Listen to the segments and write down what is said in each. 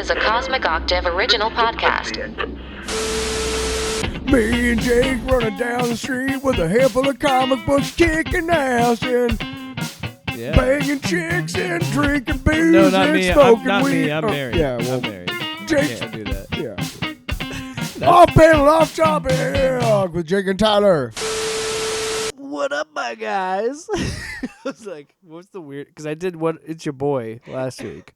is a Cosmic Octave original podcast. Me and Jake running down the street with a handful of comic books, kicking ass and banging chicks and drinking booze No, not and me. smoking Not weed. me. I'm married. Yeah, well, I'm married. Jake. Can't do that. Yeah. Off panel, off topic with Jake and Tyler. What up, my guys? I was like, what's the weird? Because I did what? It's your boy last week.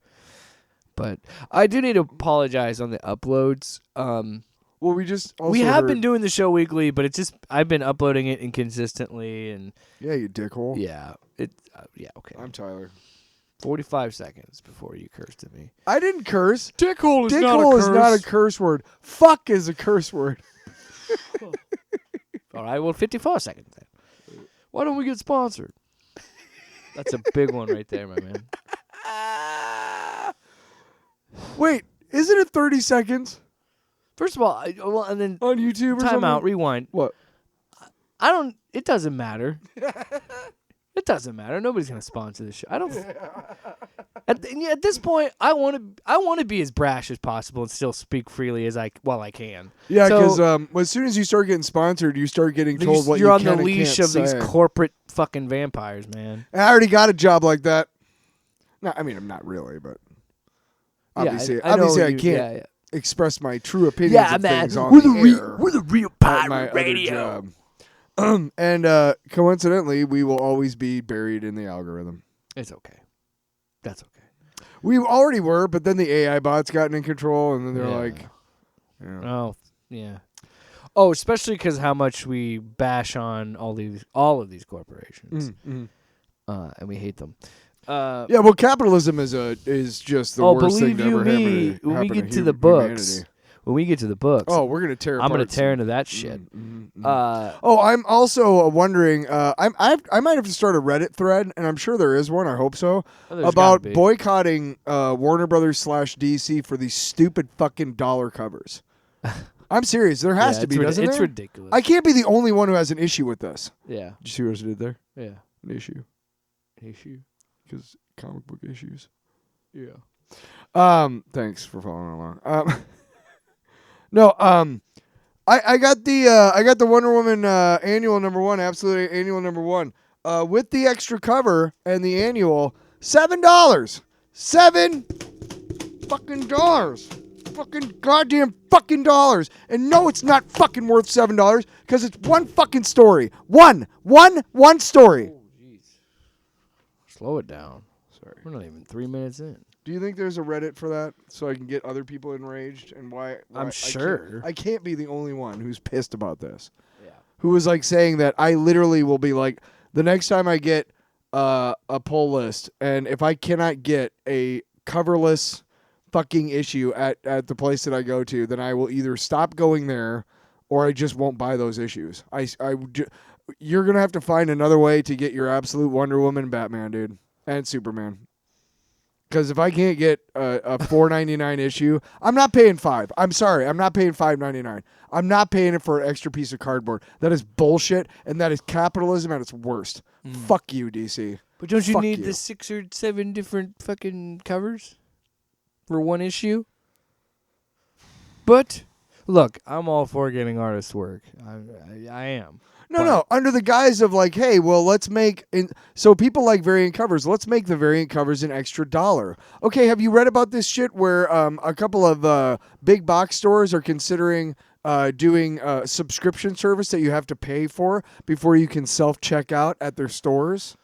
But I do need to apologize on the uploads. Well, we just also we have been doing the show weekly, but it's just I've been uploading it inconsistently, and yeah, you dickhole. yeah, okay. I'm Tyler. 45 seconds before you cursed at me. I didn't curse. Dickhole is not a curse word. Fuck is a curse word. All right, well, 54 seconds then. Why don't we get sponsored? That's a big one right there, my man. Wait, isn't it 30 seconds First of all, and then on YouTube or time something? out, rewind. What? It doesn't matter. It doesn't matter. Nobody's gonna sponsor this show. I don't. At this point, I want to be as brash as possible and still speak freely as I can. Yeah, So, because as soon as you start getting sponsored, you start getting told what you're you on can the and leash can't of these say. corporate fucking vampires, man. I already got a job like that. No, I mean I'm not really, but obviously, I know I you- can't yeah. express my true opinions Yeah, of man. things on We're the air. We're the real at my pirate other radio. job. And coincidentally, we will always be buried in the algorithm. It's okay. That's okay. We already were, but then the AI bots gotten in control, and then they're Yeah. like, yeah. Oh, yeah. Oh, especially because how much we bash on all of these corporations, and we hate them. Yeah, well, capitalism is just the worst thing to ever happen when we to get to the humanity. books, oh, we're gonna tear. I'm gonna apart tear into that shit. I'm also wondering. I might have to start a Reddit thread, and I'm sure there is one. I hope so. There's About gotta be. boycotting Warner Brothers / DC for these stupid fucking dollar covers. I'm serious. There has to be, doesn't It's there? ridiculous. I can't be the only one who has an issue with this. Yeah, Did you see what I did there? yeah. An issue. Because comic book issues. Yeah. Thanks for following along. No. I got the Wonder Woman annual #1, absolute annual #1, with the extra cover and the annual, $7. $7 fucking goddamn fucking dollars. And no, it's not fucking worth $7 because it's one fucking story. One story. Oh, jeez. Slow it down. Sorry. We're not even 3 minutes in. Do you think there's a Reddit for that so I can get other people enraged? And why I'm sure. I can't be the only one who's pissed about this. Yeah. Who was like saying that I literally will be like, the next time I get a pull list, and if I cannot get a coverless fucking issue at the place that I go to, then I will either stop going there or I just won't buy those issues. You're going to have to find another way to get your absolute Wonder Woman and Batman, dude, and Superman. Because if I can't get a $4.99 issue, I'm not paying $5. I'm sorry, I'm not paying $5.99. I'm not paying it for an extra piece of cardboard. That is bullshit, and that is capitalism at its worst. Fuck you, DC. But don't you Fuck need you. the 6 or 7 different fucking covers for one issue? But look, I'm all for getting artists' work. I am. No, under the guise of like, hey, well, let's make so people like variant covers. Let's make the variant covers an extra $1. Okay, have you read about this shit where a couple of big box stores are considering doing a subscription service that you have to pay for before you can self-check out at their stores?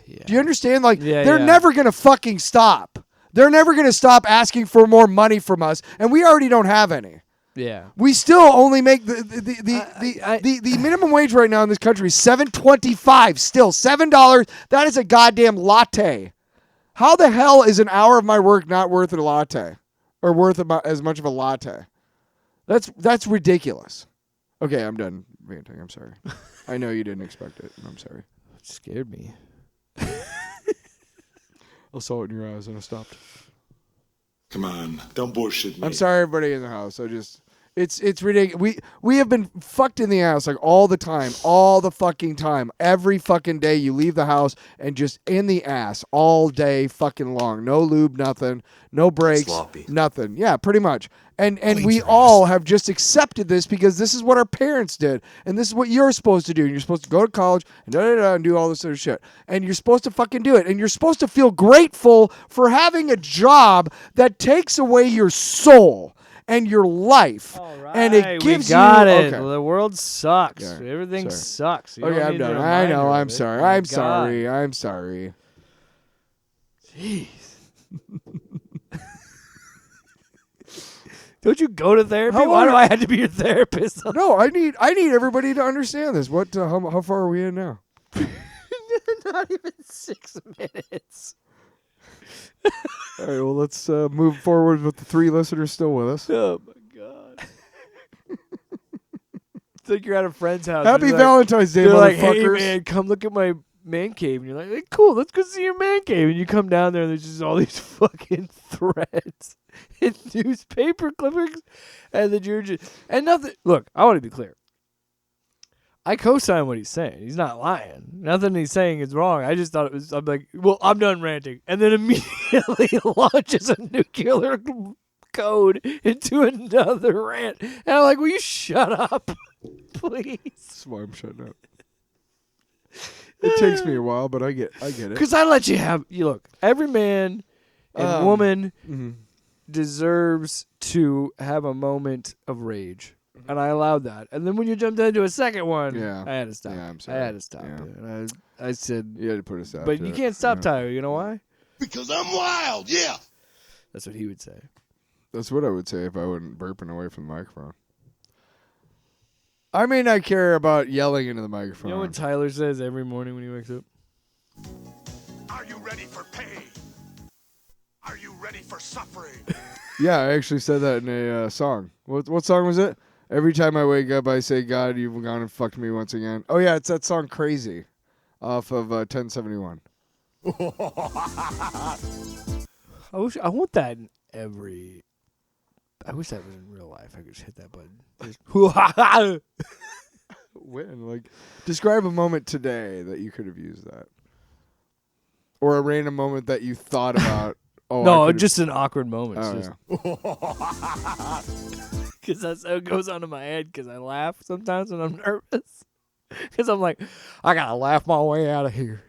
Yeah. Do you understand? Like, Yeah, they're yeah. never gonna fucking stop. They're never gonna stop asking for more money from us, and we already don't have any. Yeah. We still only make the minimum wage right now in this country is $7.25. Still $7. That is a goddamn latte. How the hell is an hour of my work not worth a latte, or worth about as much of a latte? That's ridiculous. Okay, I'm done ranting. I'm sorry. I know you didn't expect it. I'm sorry. It scared me. I saw it in your eyes and I stopped. Come on, don't bullshit me. I'm sorry, everybody in the house. It's ridiculous. We have been fucked in the ass like all the time, all the fucking time. Every fucking day you leave the house and just in the ass all day fucking long. No lube, nothing. No breaks, Sloppy. nothing. Yeah, pretty much. And we all have just accepted this because this is what our parents did, and this is what you're supposed to do. And you're supposed to go to college and and do all this other shit. And you're supposed to fucking do it. And you're supposed to feel grateful for having a job that takes away your soul and your life. All right, and it gives we got you it. okay. Well, the world sucks. Yeah, Everything sorry. sucks. You Okay, don't I'm need done. the I know. reminder I'm of it. sorry. My I'm God. sorry. I'm sorry. Jeez. Don't you go to therapy? How Why long- do I have to be your therapist? No, I need everybody to understand this. What? How far are we in now? Not even 6 minutes. All right. Well, let's move forward with the 3 listeners still with us. Oh my God. It's like you're at a friend's house. Happy They're like- Valentine's Day, They're like, hey motherfuckers. man, come look at my man cave. And you're like, hey, cool, let's go see your man cave. And you come down there and there's just all these fucking threads and newspaper clippings. And then you're just, and nothing. Look, I want to be clear. I co-sign what he's saying. He's not lying. Nothing he's saying is wrong. I just thought it was, I'm like, well, I'm done ranting. And then immediately launches a nuclear code into another rant. And I'm like, will you shut up, please? That's why I'm shutting up. It takes me a while, but I get it. Because I let you have, you look, every man and woman deserves to have a moment of rage. And I allowed that. And then when you jumped into a second one, Yeah. I had to stop. Yeah, I'm I sorry. had to stop. Yeah. It. And I said, You had to put us out. but you can't stop Tyler. You know why? Because I'm wild, yeah. That's what he would say. That's what I would say if I wasn't burping away from the microphone. I may not care about yelling into the microphone. You know what Tyler says every morning when he wakes up? Are you ready for pain? Are you ready for suffering? Yeah, I actually said that in a song. What song was it? Every time I wake up, I say, God, you've gone and fucked me once again. Oh, yeah, it's that song Crazy off of 1071. I want that in every... I wish that was in real life. I could just hit that button. Just, When? Like, describe a moment today that you could have used that. Or a random moment that you thought about. Oh, no, just an awkward moment. Oh, Because that's how it goes onto my head because I laugh sometimes when I'm nervous. Because I'm like, I got to laugh my way out of here.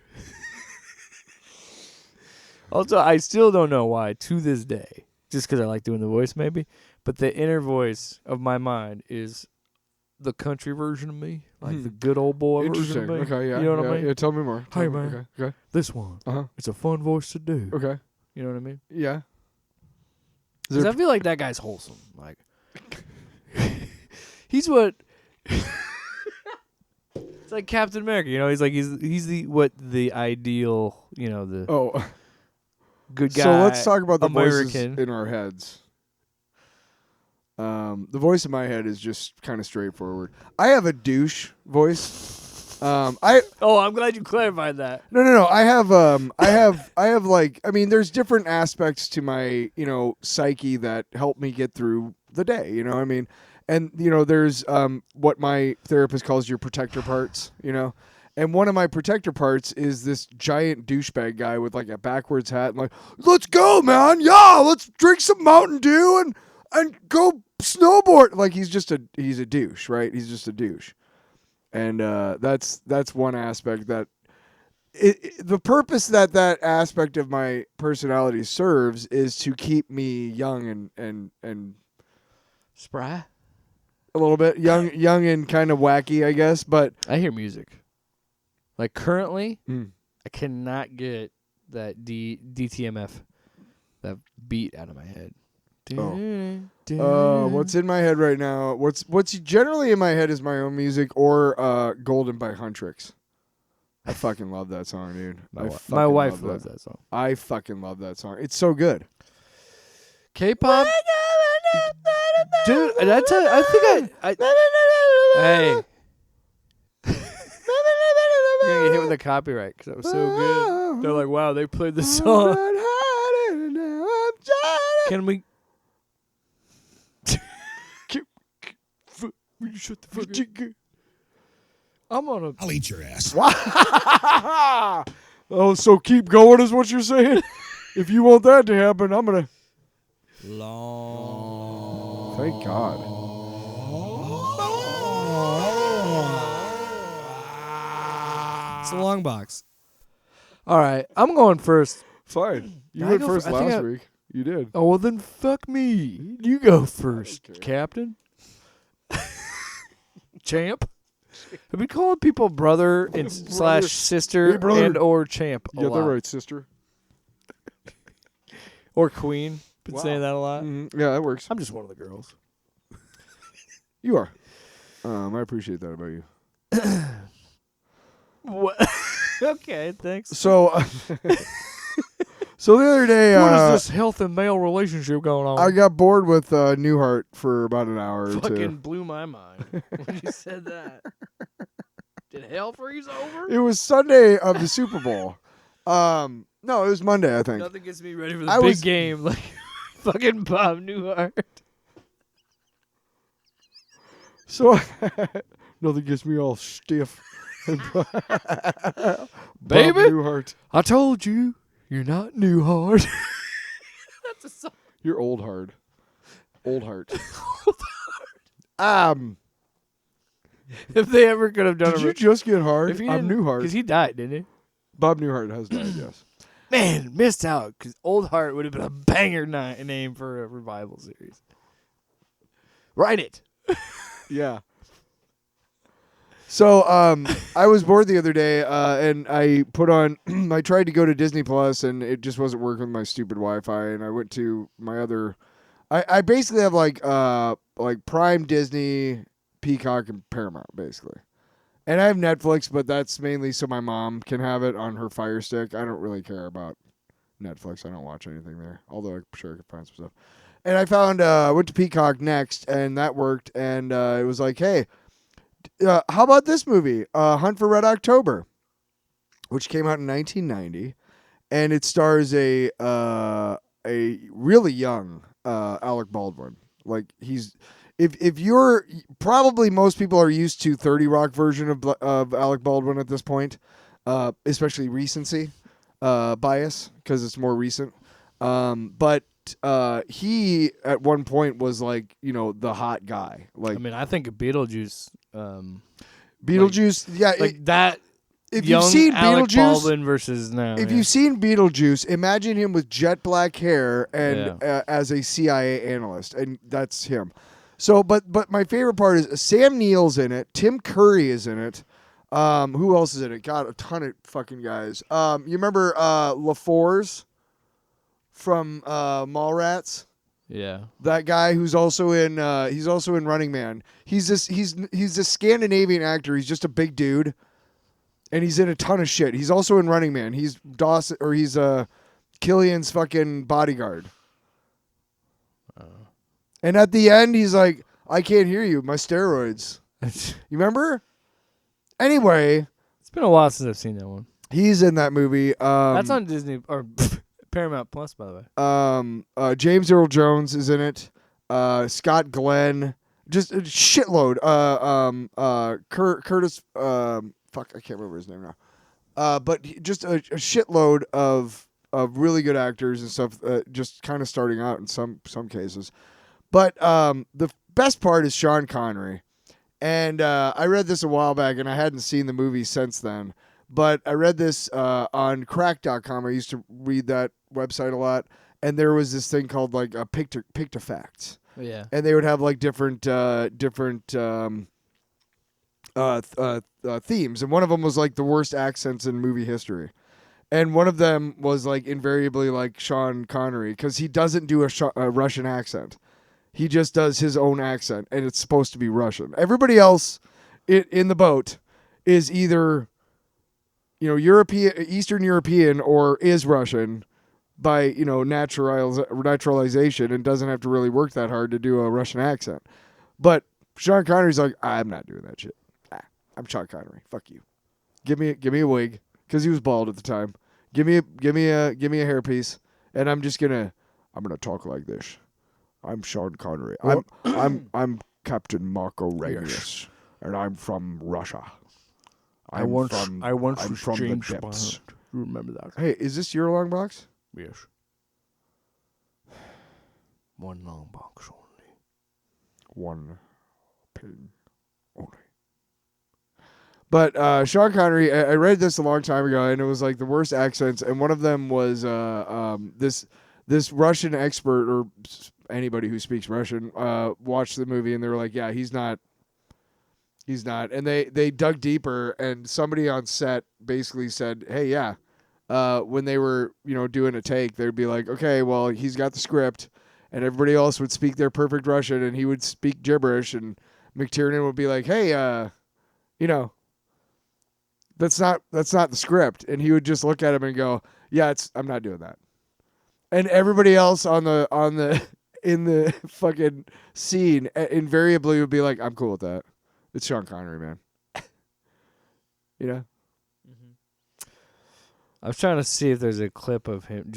Also, I still don't know why to this day, just because I like doing the voice maybe, but the inner voice of my mind is the country version of me, like the good old boy version Interesting. of me. Okay, yeah. You know what I mean? Yeah, tell me more. Hey, Tell me- man. Okay. This one. Uh-huh. It's a fun voice to do. Okay. You know what I mean? Yeah. Because I feel like that guy's wholesome. Like, he's what... It's like Captain America, you know. He's like he's the ideal, you know, the good guy. So let's talk about the voices American. in our heads. The voice in my head is just kind of straightforward. I have a douche voice. I'm glad you clarified that. No. I have like, I mean, there's different aspects to my, psyche that help me get through the day. You know, I mean. And, there's what my therapist calls your protector parts, And one of my protector parts is this giant douchebag guy with like a backwards hat and like, let's go, man. Yeah, let's drink some Mountain Dew and go snowboard. Like he's a douche, right? He's just a douche. And that's one aspect that the purpose that aspect of my personality serves is to keep me young and Spry. a little bit young and kind of wacky, I guess. But I hear music. Like currently, I cannot get that DTMF, that beat out of my head. What's in my head right now? What's generally in my head is my own music or Golden by Huntrix. I fucking love that song, dude. My wife loves that song. I fucking love that song. It's so good. K-pop. Dude, I tell you, I think hey. You're gonna get hit with a copyright because that was so good. They're like, wow, they played the song. Can we? You shut the fuck up. I'm on a. I'll eat your ass. Oh, so keep going is what you're saying? If you want that to happen, I'm going to. Long. Thank God. It's a long box. All right, I'm going first. Fine. You I went go first I think last week. You did. Oh, well, then fuck me. You go first, care. Captain. Champ. I've been calling people brother and slash sister Hey, brother. and or champ a You got that lot. right, sister. Or queen. Been Wow. saying that a lot. Yeah, that works. I'm just one of the girls. You are. I appreciate that about you. What? Okay, thanks. So, so the other day, What is this health and male relationship going on? I got bored with Newhart for about an hour or fucking two. blew my mind when you said that. Did hell freeze over? It was Sunday of the Super Bowl. No, it was Monday, I think. Nothing gets me ready for the I big was- game like fucking Bob Newhart. So, nothing gets me all stiff. Bob Baby? Newhart. I told you, you're not Newhart. That's a song. You're old hard. Old heart. If they ever could have done Did it, you just get hard? if he I'm didn't- Newhart. 'cause he died, didn't he? Bob Newhart has died, yes. Man, missed out because Old Heart would have been a banger name for a revival series. Write it. Yeah. So, I was bored the other day, and I put on. I tried to go to Disney Plus, and it just wasn't working with my stupid Wi-Fi. And I went to my other. I basically have like Prime, Disney, Peacock, and Paramount, basically. And I have Netflix, but that's mainly so my mom can have it on her Fire Stick. I don't really care about Netflix. I don't watch anything there, although I'm sure I could find some stuff. And I found went to Peacock next, and that worked. And it was like, hey. How about this movie, Hunt for Red October, which came out in 1990, and it stars a really young Alec Baldwin. Like if you're probably most people are used to 30 Rock version of Alec Baldwin at this point, especially recency bias because it's more recent. But he at one point was like the hot guy. Like I mean, I think of Beetlejuice. Beetlejuice, Like that. if young you've seen Alec Beetlejuice, Baldwin versus now. if yeah. you've seen Beetlejuice, imagine him with jet black hair and Yeah. as a CIA analyst, and that's him. So, but my favorite part is Sam Neill's in it. Tim Curry is in it. Who else is in it? God, a ton of fucking guys. You remember LaFours from Mallrats? Yeah. That guy who's also in Running Man. He's this Scandinavian actor. He's just a big dude, and he's in a ton of shit. He's also in Running Man. He's Dawson, or he's Killian's fucking bodyguard. And at the end, he's like, "I can't hear you. My steroids." It's You remember? Anyway, been a while since I've seen that one. he's in that movie. That's on Disney or Paramount Plus, by the way. James Earl Jones is in it. Scott Glenn, just a shitload. Curtis. Fuck, I can't remember his name now. But just a shitload of really good actors and stuff. Just kind of starting out in some cases. But the best part is Sean Connery, and I read this a while back, and I hadn't seen the movie since then. But I read this on crack.com. I used to read that website a lot. And there was this thing called like a Pictofacts. Yeah. And they would have like different themes. And one of them was like the worst accents in movie history. And one of them was like invariably like Sean Connery because he doesn't do a Russian accent. He just does his own accent, and it's supposed to be Russian. Everybody else in the boat is either European, Eastern European, or is Russian by naturalization, and doesn't have to really work that hard to do a Russian accent. But Sean Connery's like, I'm not doing that shit. I'm Sean Connery. Fuck you. Give me a wig because he was bald at the time. Give me a hairpiece, and I'm gonna talk like this. I'm Sean Connery. I'm Captain Marco Reyes, and I'm from Russia. I once I'm was from the James depths. Bond. You remember that? Hey, is this your long box? Yes. One long box only. One pin only. But Sean Connery, I read this a long time ago, and it was like the worst accents, and one of them was this Russian expert or anybody who speaks Russian watched the movie, and they were like, yeah, he's not. And they dug deeper, and somebody on set basically said, hey, yeah, when they were doing a take, they'd be like, okay, well, he's got the script, and everybody else would speak their perfect Russian, and he would speak gibberish, and McTiernan would be like, hey, that's not the script, and he would just look at him and go, yeah, I'm not doing that. And everybody else in the fucking scene invariably would be like, I'm cool with that. It's Sean Connery, man. I was trying to see if there's a clip of him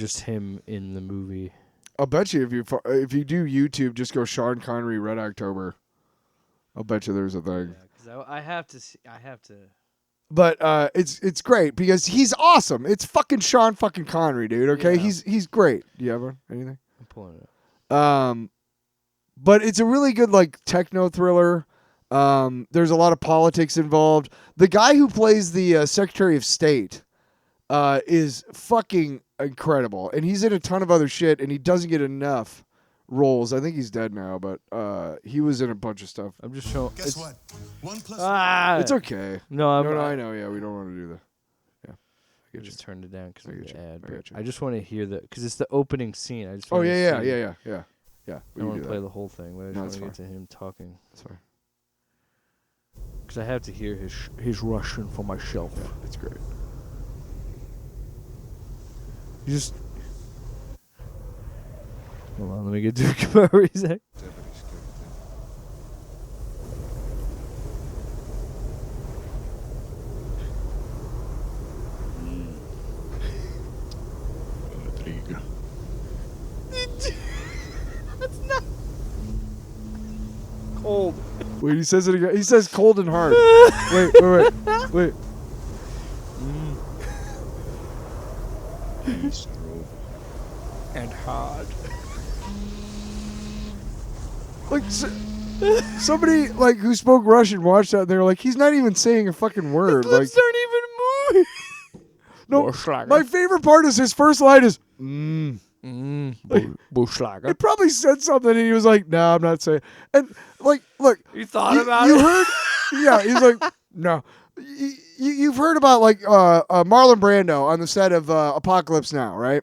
in the movie. I'll bet you if you do YouTube, just go Sean Connery Red October. I'll bet you there's a thing. Yeah, because I have to see. I have to. But it's great because he's awesome. It's fucking Sean fucking Connery, dude. Okay, Yeah. he's great. Do you have anything? I'm pulling it up. But it's a really good like techno thriller. There's a lot of politics involved. The guy who plays the Secretary of State is fucking incredible, and he's in a ton of other shit, and he doesn't get enough roles. I think he's dead now, but he was in a bunch of stuff. I'm just showing. Guess what? 1 plus It's okay. No, I know. Yeah, we don't want to do that. Yeah, I just turned it down because of the ad. I But get you. I just want to hear because it's the opening scene. I just. Oh wanna yeah. see- We I can don't want do to play that. the whole thing, but I just No, want it's to get to him talking That's fine. because I have to hear his Russian for myself. It's great. You just. Hold on, let me get to the Camaro sec. Cold. Wait, he says it again. He says cold and hard. Wait. And hard. Like somebody like who spoke Russian watched that and they were like, he's not even saying a fucking word. Like, Lips aren't even moving. no, my favorite part is his first line is Buschlager. It probably said something and he was like, no, I'm not saying. And like, look, You thought about you it? heard? Yeah, he's like, no. You've heard about like Marlon Brando on the set of Apocalypse Now, right?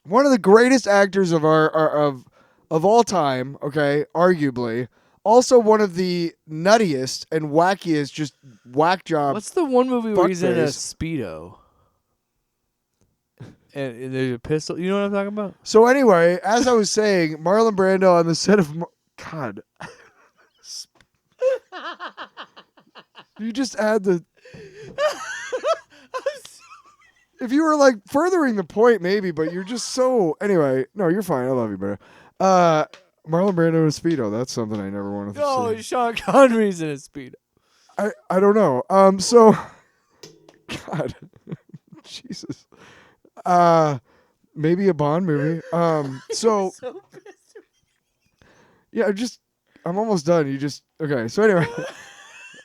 One of the greatest actors of all time, okay, arguably. Also one of the nuttiest and wackiest, just whack job. What's the one movie where he's in a fuckface. Speedo? And there's a pistol. You know what I'm talking about? So anyway, as I was saying, Marlon Brando on the set of God. You just add the. If you were like furthering the point, maybe, but you're just so. Anyway, no, you're fine. I love you, bro. Marlon Brando and Speedo. That's something I never wanted to No, see. Sean Connery's in a Speedo. I don't know. So. God. Jesus. Maybe a Bond movie. So. Yeah, I'm almost done. Okay. So anyway.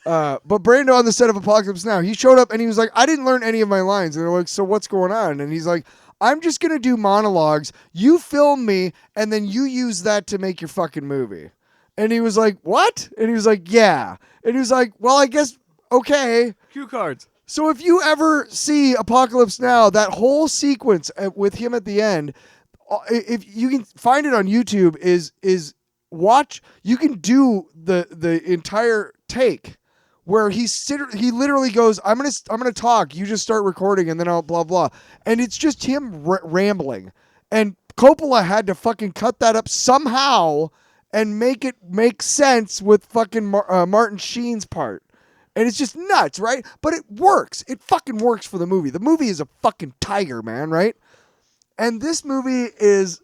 But Brando on the set of Apocalypse Now, he showed up and he was like, I didn't learn any of my lines. And they're like, so what's going on? And he's like, I'm just going to do monologues. You film me and then you use that to make your fucking movie. And he was like, what? And he was like, yeah. And he was like, well, I guess, okay. Cue cards. So if you ever see Apocalypse Now, that whole sequence with him at the end, if you can find it on YouTube, is watch. You can do the entire take where he literally goes, I'm gonna talk. You just start recording, and then I'll blah blah. And it's just him rambling. And Coppola had to fucking cut that up somehow and make it make sense with fucking Martin Sheen's part. And it's just nuts, right? But it works. It fucking works for the movie. The movie is a fucking tiger, man, right? And this movie is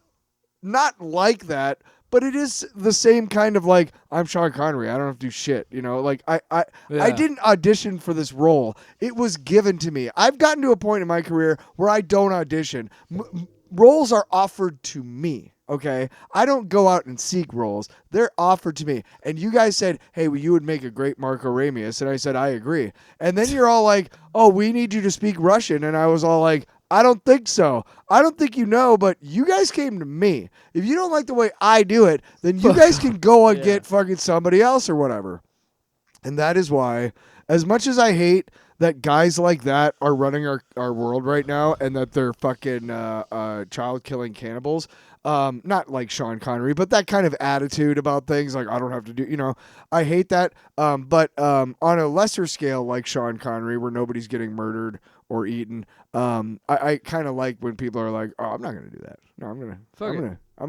not like that, but it is the same kind of like, I'm Sean Connery. I don't have to do shit. You know, like I didn't audition for this role. It was given to me. I've gotten to a point in my career where I don't audition. Roles are offered to me. Okay, I don't go out and seek roles. They're offered to me. And you guys said, hey, well, you would make a great Marco Ramius. And I said, I agree. And then you're all like, oh, we need you to speak Russian. And I was all like, I don't think so. I don't think you know, but you guys came to me. If you don't like the way I do it, then you guys can go and get fucking somebody else or whatever. And that is why, as much as I hate that guys like that are running our world right now and that they're fucking child-killing cannibals, not like Sean Connery, but that kind of attitude about things, like I don't have to do, you know, I hate that. But on a lesser scale, like Sean Connery, where nobody's getting murdered or eaten, I kind of like when people are like, oh, I'm not going to do that. No, I'm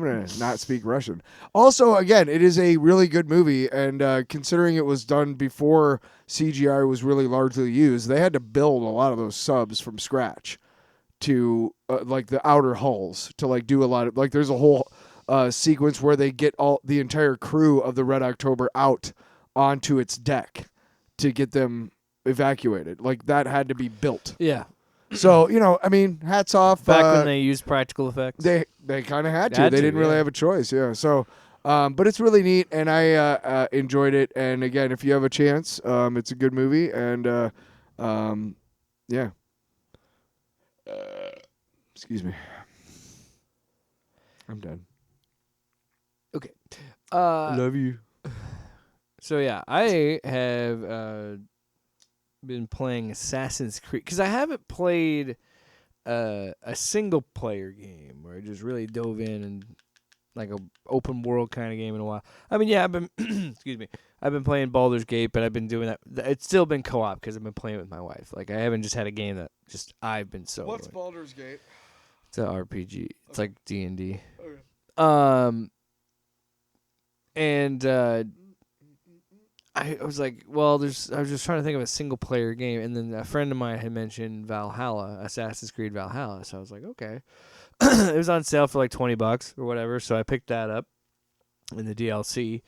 gonna not speak Russian. Also, again, it is a really good movie, and considering it was done before CGI was really largely used, they had to build a lot of those subs from scratch to like the outer hulls to like do a lot of like. There's a whole sequence where they get the entire crew of the Red October out onto its deck to get them evacuated. Like that had to be built. Yeah. So, you know, I mean, hats off. Back when they used practical effects. They kind of had to. They didn't really have a choice, yeah. So, but it's really neat, and I enjoyed it. And again, if you have a chance, it's a good movie, and yeah. Excuse me. I'm done. Okay. Love you. So yeah, I have been playing Assassin's Creed because I haven't played a single player game where I just really dove in and like a open world kind of game in a while. I mean, yeah, I've been excuse me, I've been playing Baldur's Gate, but I've been doing that. It's still been co-op because I've been playing with my wife. Like I haven't just had a game that just I've been soloing. What's Baldur's Gate? It's an RPG. It's like D&D. Okay. I was like, well, I was just trying to think of a single player game, and then a friend of mine had mentioned Valhalla, Assassin's Creed Valhalla. So I was like, okay. It was on sale for like $20 or whatever, so I picked that up in the DLC,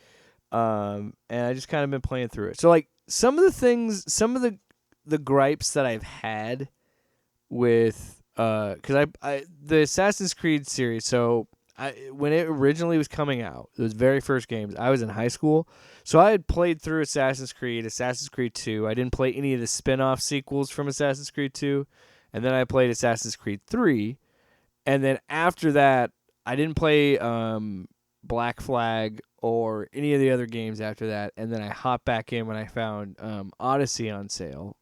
and I just kind of been playing through it. So like some of the gripes that I've had with because the Assassin's Creed series, so when it originally was coming out, those very first games, I was in high school. So I had played through Assassin's Creed 2. I didn't play any of the spin-off sequels from Assassin's Creed 2. And then I played Assassin's Creed 3. And then after that, I didn't play Black Flag or any of the other games after that. And then I hopped back in when I found Odyssey on sale,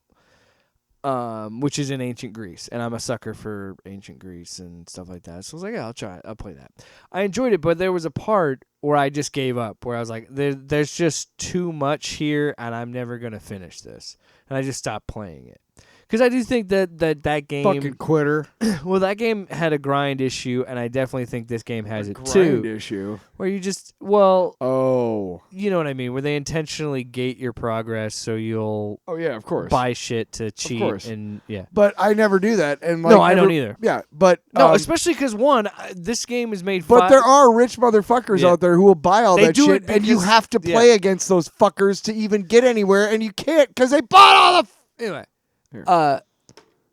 which is in ancient Greece. And I'm a sucker for ancient Greece and stuff like that. So I was like, yeah, I'll try it. I'll play that. I enjoyed it, but there was a part where I just gave up, where I was like, there's just too much here, and I'm never going to finish this. And I just stopped playing it. Because I do think that game... Fucking quitter. Well, that game had a grind issue, and I definitely think this game has it grind too. Issue? Where you just... Well... Oh. You know what I mean? Where they intentionally gate your progress so you'll... Oh, yeah, of course. Buy shit to cheat. Of course. And, yeah. But I never do that. And like, no, I don't either. Yeah, but... No, especially because, one, this game is made... But there are rich motherfuckers out there who will buy all that shit, and you have to play against those fuckers to even get anywhere, and you can't because they bought all the... Anyway. Here.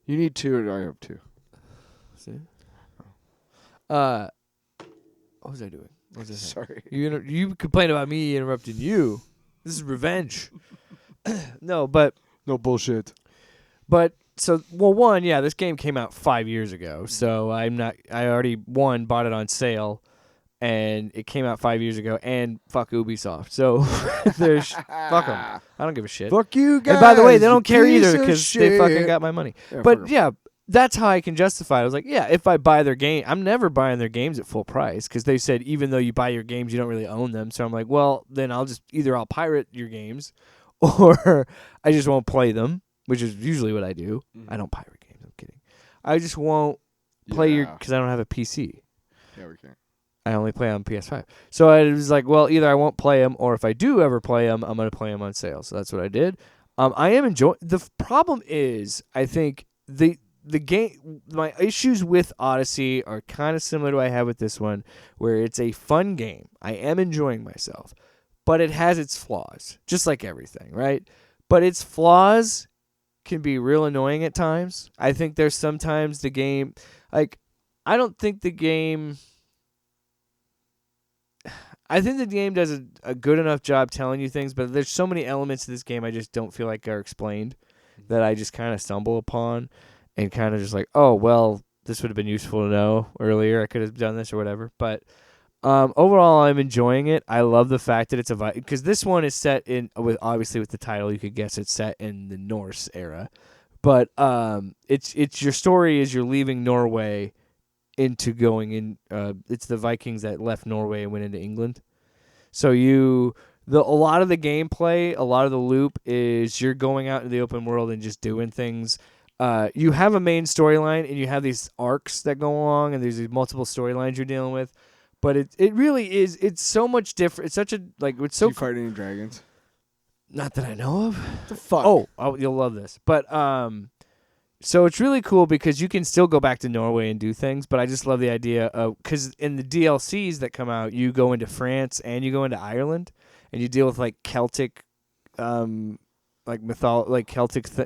You need 2, and I have 2. See? What was I doing? What was I saying? Sorry. You complain about me interrupting you. This is revenge. No bullshit. But so, well, one, yeah, this game came out 5 years ago, so I already bought it on sale, and it came out 5 years ago, and fuck Ubisoft. So there's fuck them. I don't give a shit. Fuck you guys. And by the way, they don't care either piece of because they fucking shit. got my money. Yeah, but yeah, that's how I can justify it. I was like, yeah, if I buy their game, I'm never buying their games at full price because they said even though you buy your games, you don't really own them. So I'm like, well, then I'll pirate your games, or I just won't play them, which is usually what I do. I don't pirate games. I'm kidding. I just won't play your because I don't have a PC. Yeah, we can't. I only play on PS5. So I was like, well, either I won't play them, or if I do ever play them, I'm going to play them on sale. So that's what I did. I am enjoying. The problem is, I think the game, my issues with Odyssey are kind of similar to what I have with this one, where it's a fun game. I am enjoying myself, but it has its flaws, just like everything, right? But its flaws can be real annoying at times. I think there's sometimes the game, like, I think the game does a good enough job telling you things, but there's so many elements to this game I just don't feel like are explained that I just kind of stumble upon and kind of just like, oh, well, this would have been useful to know earlier. I could have done this or whatever. But overall, I'm enjoying it. I love the fact that it's because this one is set in, obviously with the title, you could guess it's set in the Norse era. But it's your story is you're leaving Norway into going in. It's the Vikings that left Norway and went into England. So a lot of the gameplay, a lot of the loop is you're going out in the open world and just doing things. You have a main storyline and you have these arcs that go along, and there's these multiple storylines you're dealing with. But it really is. It's so much different. It's such a it's so. Do you fight any dragons? Not that I know of. The fuck. Oh, you'll love this. But so it's really cool because you can still go back to Norway and do things, but I just love the idea of, because in the DLCs that come out, you go into France and you go into Ireland, and you deal with like Celtic, Celtic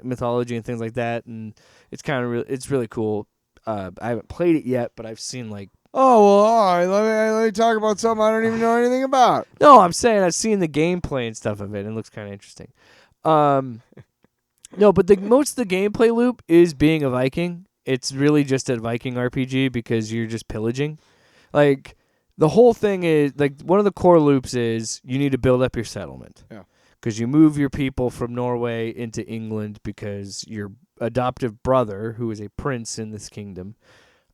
mythology and things like that, and it's kind of it's really cool. I haven't played it yet, but I've seen like. Oh well, all right. Let me talk about something I don't even know anything about. No, I'm saying I've seen the gameplay and stuff of it, and it looks kind of interesting. No, but most of the gameplay loop is being a Viking. It's really just a Viking RPG because you're just pillaging. Like, the whole thing is, like, one of the core loops is you need to build up your settlement. Yeah. Because you move your people from Norway into England because your adoptive brother, who is a prince in this kingdom,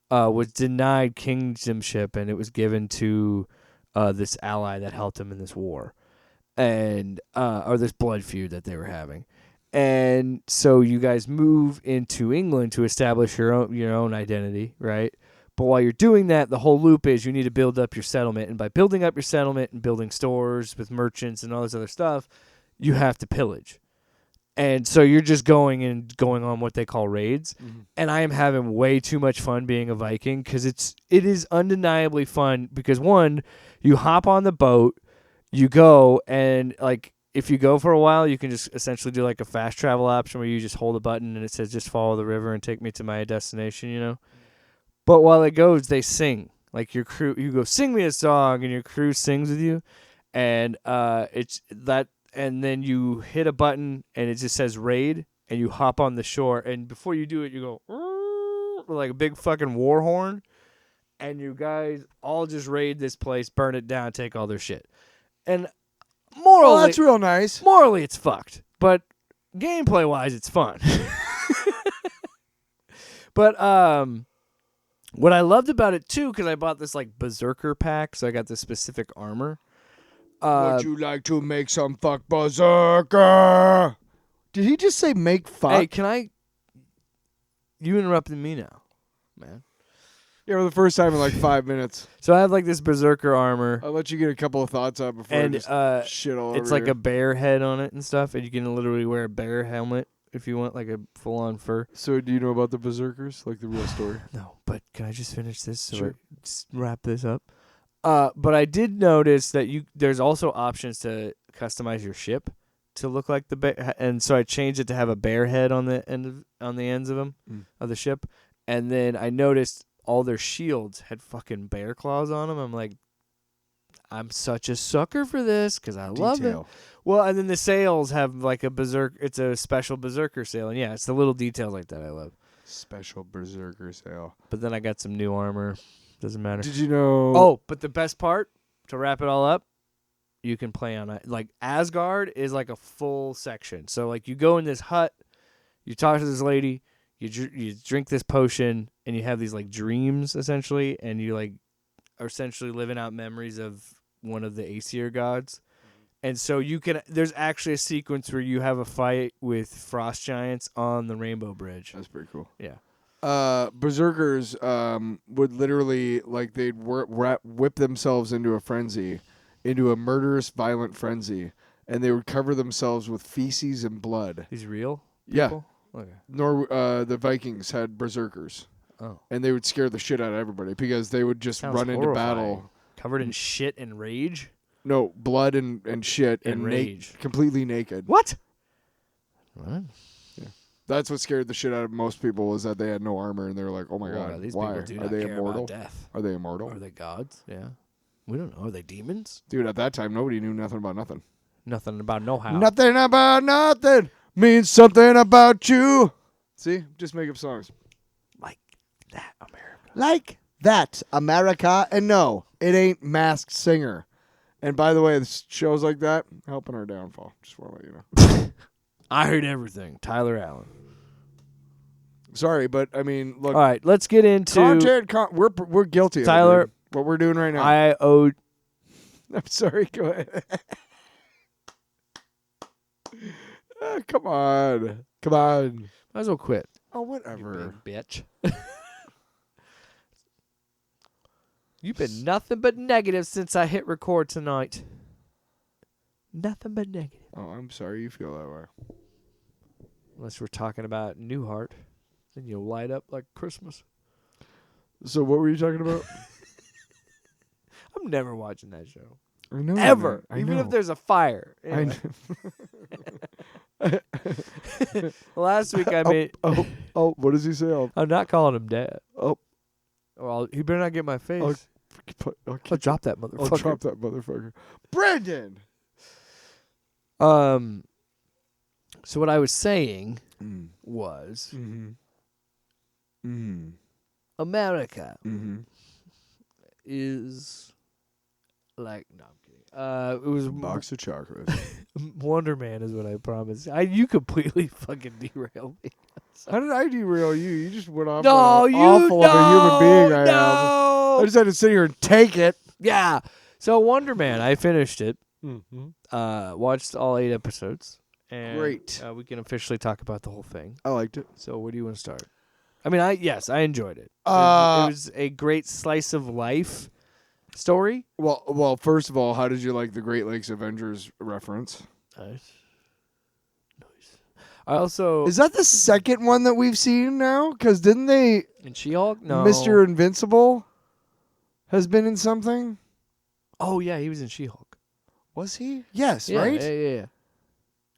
was denied kingdomship, and it was given to this ally that helped him in this war, and or this blood feud that they were having. And so you guys move into England to establish your own identity, right? But while you're doing that, the whole loop is you need to build up your settlement. And by building up your settlement and building stores with merchants and all this other stuff, you have to pillage. And so you're just going on what they call raids. Mm-hmm. And I am having way too much fun being a Viking because it is undeniably fun because, one, you hop on the boat, you go, and like, if you go for a while, you can just essentially do like a fast travel option where you just hold a button and it says just follow the river and take me to my destination, you know? But while it goes, they sing. Like your crew, you go sing me a song and your crew sings with you. And it's that, and then you hit a button and it just says raid and you hop on the shore. And before you do it, you go with like a big fucking war horn. And you guys all just raid this place, burn it down, take all their shit. And morally, well, that's real nice. Morally, it's fucked, but gameplay-wise, it's fun. But what I loved about it too, because I bought this like berserker pack, so I got this specific armor. Would you like to make some fuck berserker? Did he just say make fuck? Hey, can I? You interrupted me now, man. Yeah, for the first time in like 5 minutes. So I have like this berserker armor. I'll let you get a couple of thoughts out before and I just shit all over it's like here. a bear head on it and stuff, and you can literally wear a bear helmet if you want, like a full-on fur. So do you know about the berserkers, like the real story? No, but can I just finish this so Sure. I just wrap this up? But I did notice that there's also options to customize your ship to look like the bear, and so I changed it to have a bear head on the ends of them of the ship, and then I noticed all their shields had fucking bear claws on them. I'm like, I'm such a sucker for this because I love it. Well, and then the sails have like a it's a special berserker sail, and yeah, it's the little details like that I love. Special berserker sail. But then I got some new armor. Doesn't matter. Did you know? Oh, but the best part, to wrap it all up, you can play on it. Like, Asgard is like a full section. So, like, you go in this hut, you talk to this lady, you drink this potion, and you have these, like, dreams, essentially, and you, like, are essentially living out memories of one of the Aesir gods. And so there's actually a sequence where you have a fight with frost giants on the Rainbow Bridge. That's pretty cool. Yeah. Berserkers would literally, like, they'd whip themselves into a frenzy, into a murderous, violent frenzy, and they would cover themselves with feces and blood. These real Yeah. people? Okay. The Vikings had berserkers, Oh. and they would scare the shit out of everybody because they would just Sounds run into horrifying. battle. Covered in shit and rage. No, blood and shit And rage. completely naked. What? What? That's what scared the shit out of most people was that they had no armor and they were like, "Oh my Wow, god, these why people do are not they care immortal? about death. Are they immortal?" Are they gods? Yeah. We don't know. Are they demons? Dude, at that time nobody knew nothing about nothing. Nothing about know-how. Nothing about nothing means something about you. See, just make up songs Like that, America. like that, America. And no, it ain't Masked Singer. And by the way, this shows like that helping our downfall. Just want to let you know. I heard everything. Tyler Allen. Sorry, but I mean, look, All right, let's get into we're guilty. Tyler, of it, dude. What we're doing right now. I owe. I'm sorry. Go ahead. Come on. Might as well quit. Oh, whatever. Big bitch. You've been nothing but negative since I hit record tonight. Nothing but negative. Oh, I'm sorry you feel that way. Unless we're talking about Newhart, then you'll light up like Christmas. So what were you talking about? I'm never watching that show. I know. Ever. I Even know. if there's a fire. I Anyway. know. Last week I made... Oh, what does he say? I'm not calling him dad. Oh. Well, he better not get my face. I'll I'll drop that motherfucker. I'll drop that motherfucker. Brandon! So what I was saying was America is like, no, I'm kidding. It was Box of chocolates. Wonder Man is what I promised. You completely fucking derailed me. How did I derail you? You just went off No, on how awful of a human being I am. No. I just had to sit here and take it. Yeah. So Wonder Man, I finished it. Watched all 8 episodes. And, Great. We can officially talk about the whole thing. I liked it. So where do you want to start? I mean, I enjoyed it. It was a great slice of life story. Well, first of all, how did you like the Great Lakes Avengers reference? Nice. I also Is that the second one that we've seen now? Because didn't they... in She-Hulk? No. Mr. Invincible has been in something? Oh, yeah, he was in She-Hulk. Was he? Yes, Yeah, right? Yeah.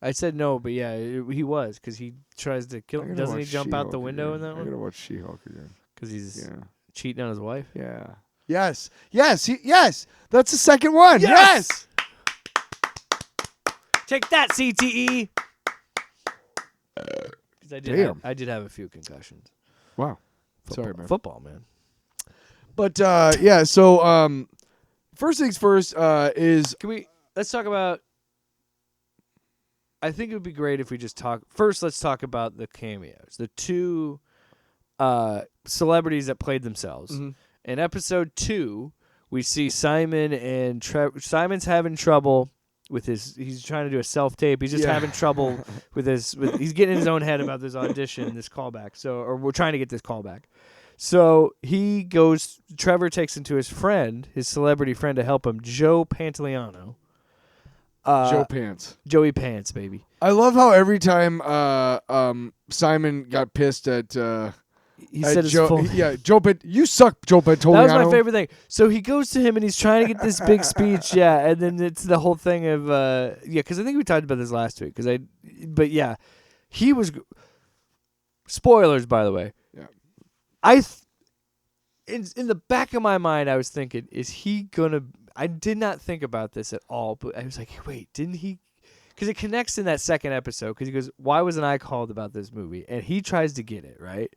I said no, but yeah, he was because he tries to kill. Doesn't he jump out the window in that I one? gotta watch She-Hulk again. Because he's Yeah. cheating on his wife. Yeah. Yes. Yes. That's the second one. Yes. Take that, CTE. Because Damn. I did have a few concussions. Wow. Football, Sorry, man. Football, man. But yeah. So first things first is Let's talk about. I think it would be great if we just talk. First, let's talk about the cameos. The 2 celebrities that played themselves. In episode 2, we see Simon and Simon's having trouble with he's trying to do a self-tape. He's just having trouble with he's getting in his own head about this audition, this callback. Or we're trying to get this callback. So Trevor takes him to his friend, his celebrity friend, to help him, Joe Pantoliano. Joe Pants. Joey Pants, baby. I love how every time Simon got pissed at He said his full name. Yeah, you suck, Joe Pantoliano. That was my favorite thing. So he goes to him and he's trying to get this big speech, and then it's the whole thing of because I think we talked about this last week. But he was. Spoilers, by the way. Yeah. In the back of my mind, I was thinking, is he gonna? I did not think about this at all, but I was like, wait, didn't he? Because it connects in that second episode. Because he goes, why wasn't I called about this movie? And he tries to get it right.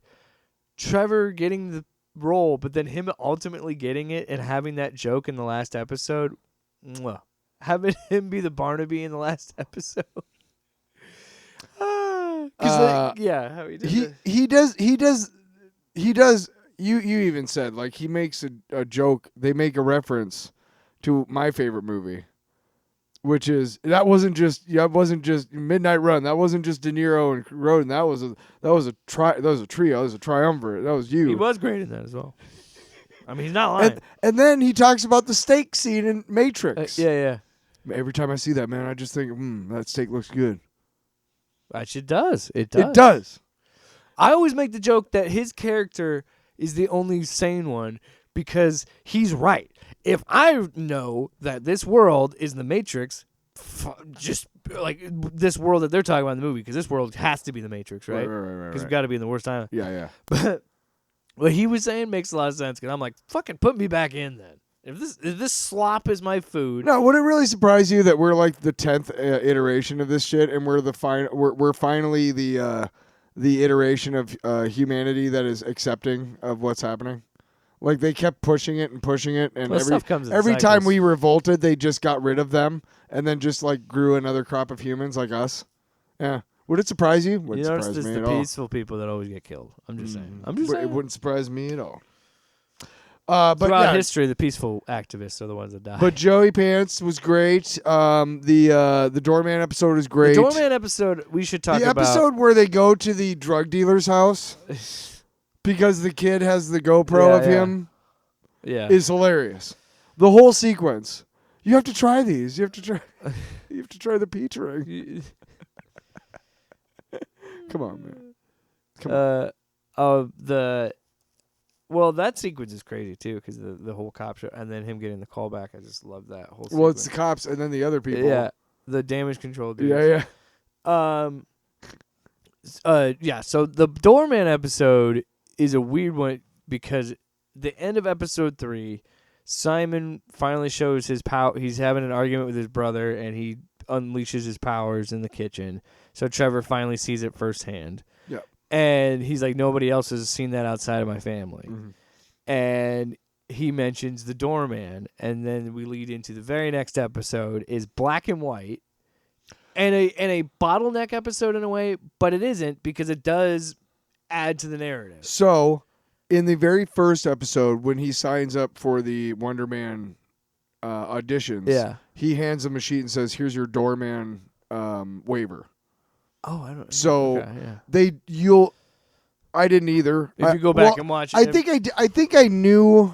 Trevor getting the role, but then him ultimately getting it and having that joke in the last episode. Having him be the Barnaby in the last episode. How he did he does. You even said like he makes a joke. They make a reference to my favorite movie, which is that wasn't just Midnight Run. That wasn't just De Niro and Ronan. That was a trio. That was a triumvirate. That was you. He was great in that as well. I mean, he's not lying. And then he talks about the steak scene in Matrix. Yeah. Every time I see that, man, I just think, that steak looks good. Actually, it does. It does. It does. I always make the joke that his character is the only sane one because he's right. If I know that this world is the Matrix, just like this world that they're talking about in the movie, because this world has to be the Matrix, right? Right. Because we've got to be in the worst time. Yeah. But what he was saying makes a lot of sense. Because I'm like, fucking put me back in then. If this slop is my food. No, would it really surprise you that we're like the 10th iteration of this shit, and we're we're finally the iteration of humanity that is accepting of what's happening? Like they kept pushing it, and Well, stuff comes in every cycles. time we revolted, they just got rid of them, and then just like grew another crop of humans like us. Yeah, would it surprise you? You Wouldn't notice surprise it's me the at all. peaceful people that always get killed. I'm just saying. It wouldn't surprise me at all. But Throughout yeah, history, the peaceful activists are the ones that die. But Joey Pants was great. The Doorman episode was great. The Doorman episode, we should talk the about. episode where they go to the drug dealer's house because the kid has the GoPro of him is hilarious. The whole sequence. You have to try these. You have to try. You have to try the peach ring. Come on, man. Come on. Well, that sequence is crazy too, because the whole cop show and then him getting the call back. I just love that whole. Well, it's sequence. the cops and then the other people. Yeah, the damage control dudes. Yeah. Yeah. So the Doorman episode is a weird one because the end of episode 3, Simon finally shows his power. He's having an argument with his brother, and he unleashes his powers in the kitchen. So Trevor finally sees it firsthand. Yeah. And he's like, nobody else has seen that outside of my family. Mm-hmm. And he mentions the Doorman, and then we lead into the very next episode is black and white, and a bottleneck episode in a way, but it isn't because it does add to the narrative. So, in the very first episode, when he signs up for the Wonder Man auditions, he hands him a sheet and says, "Here's your Doorman waiver." Oh, I don't. So okay, yeah. I didn't either. If you go back and watch it, I think I knew.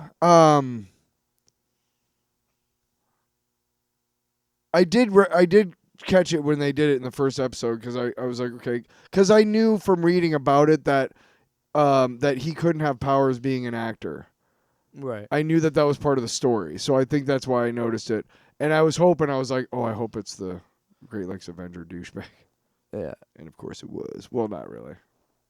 I did catch it when they did it in the first episode because I was like, okay, because I knew from reading about it that that he couldn't have powers being an actor. Right. I knew that was part of the story, so I think that's why I noticed it. And I was hoping, I was like, oh, I hope it's the Great Lakes Avenger douchebag. Yeah. And of course it was. Well, not really.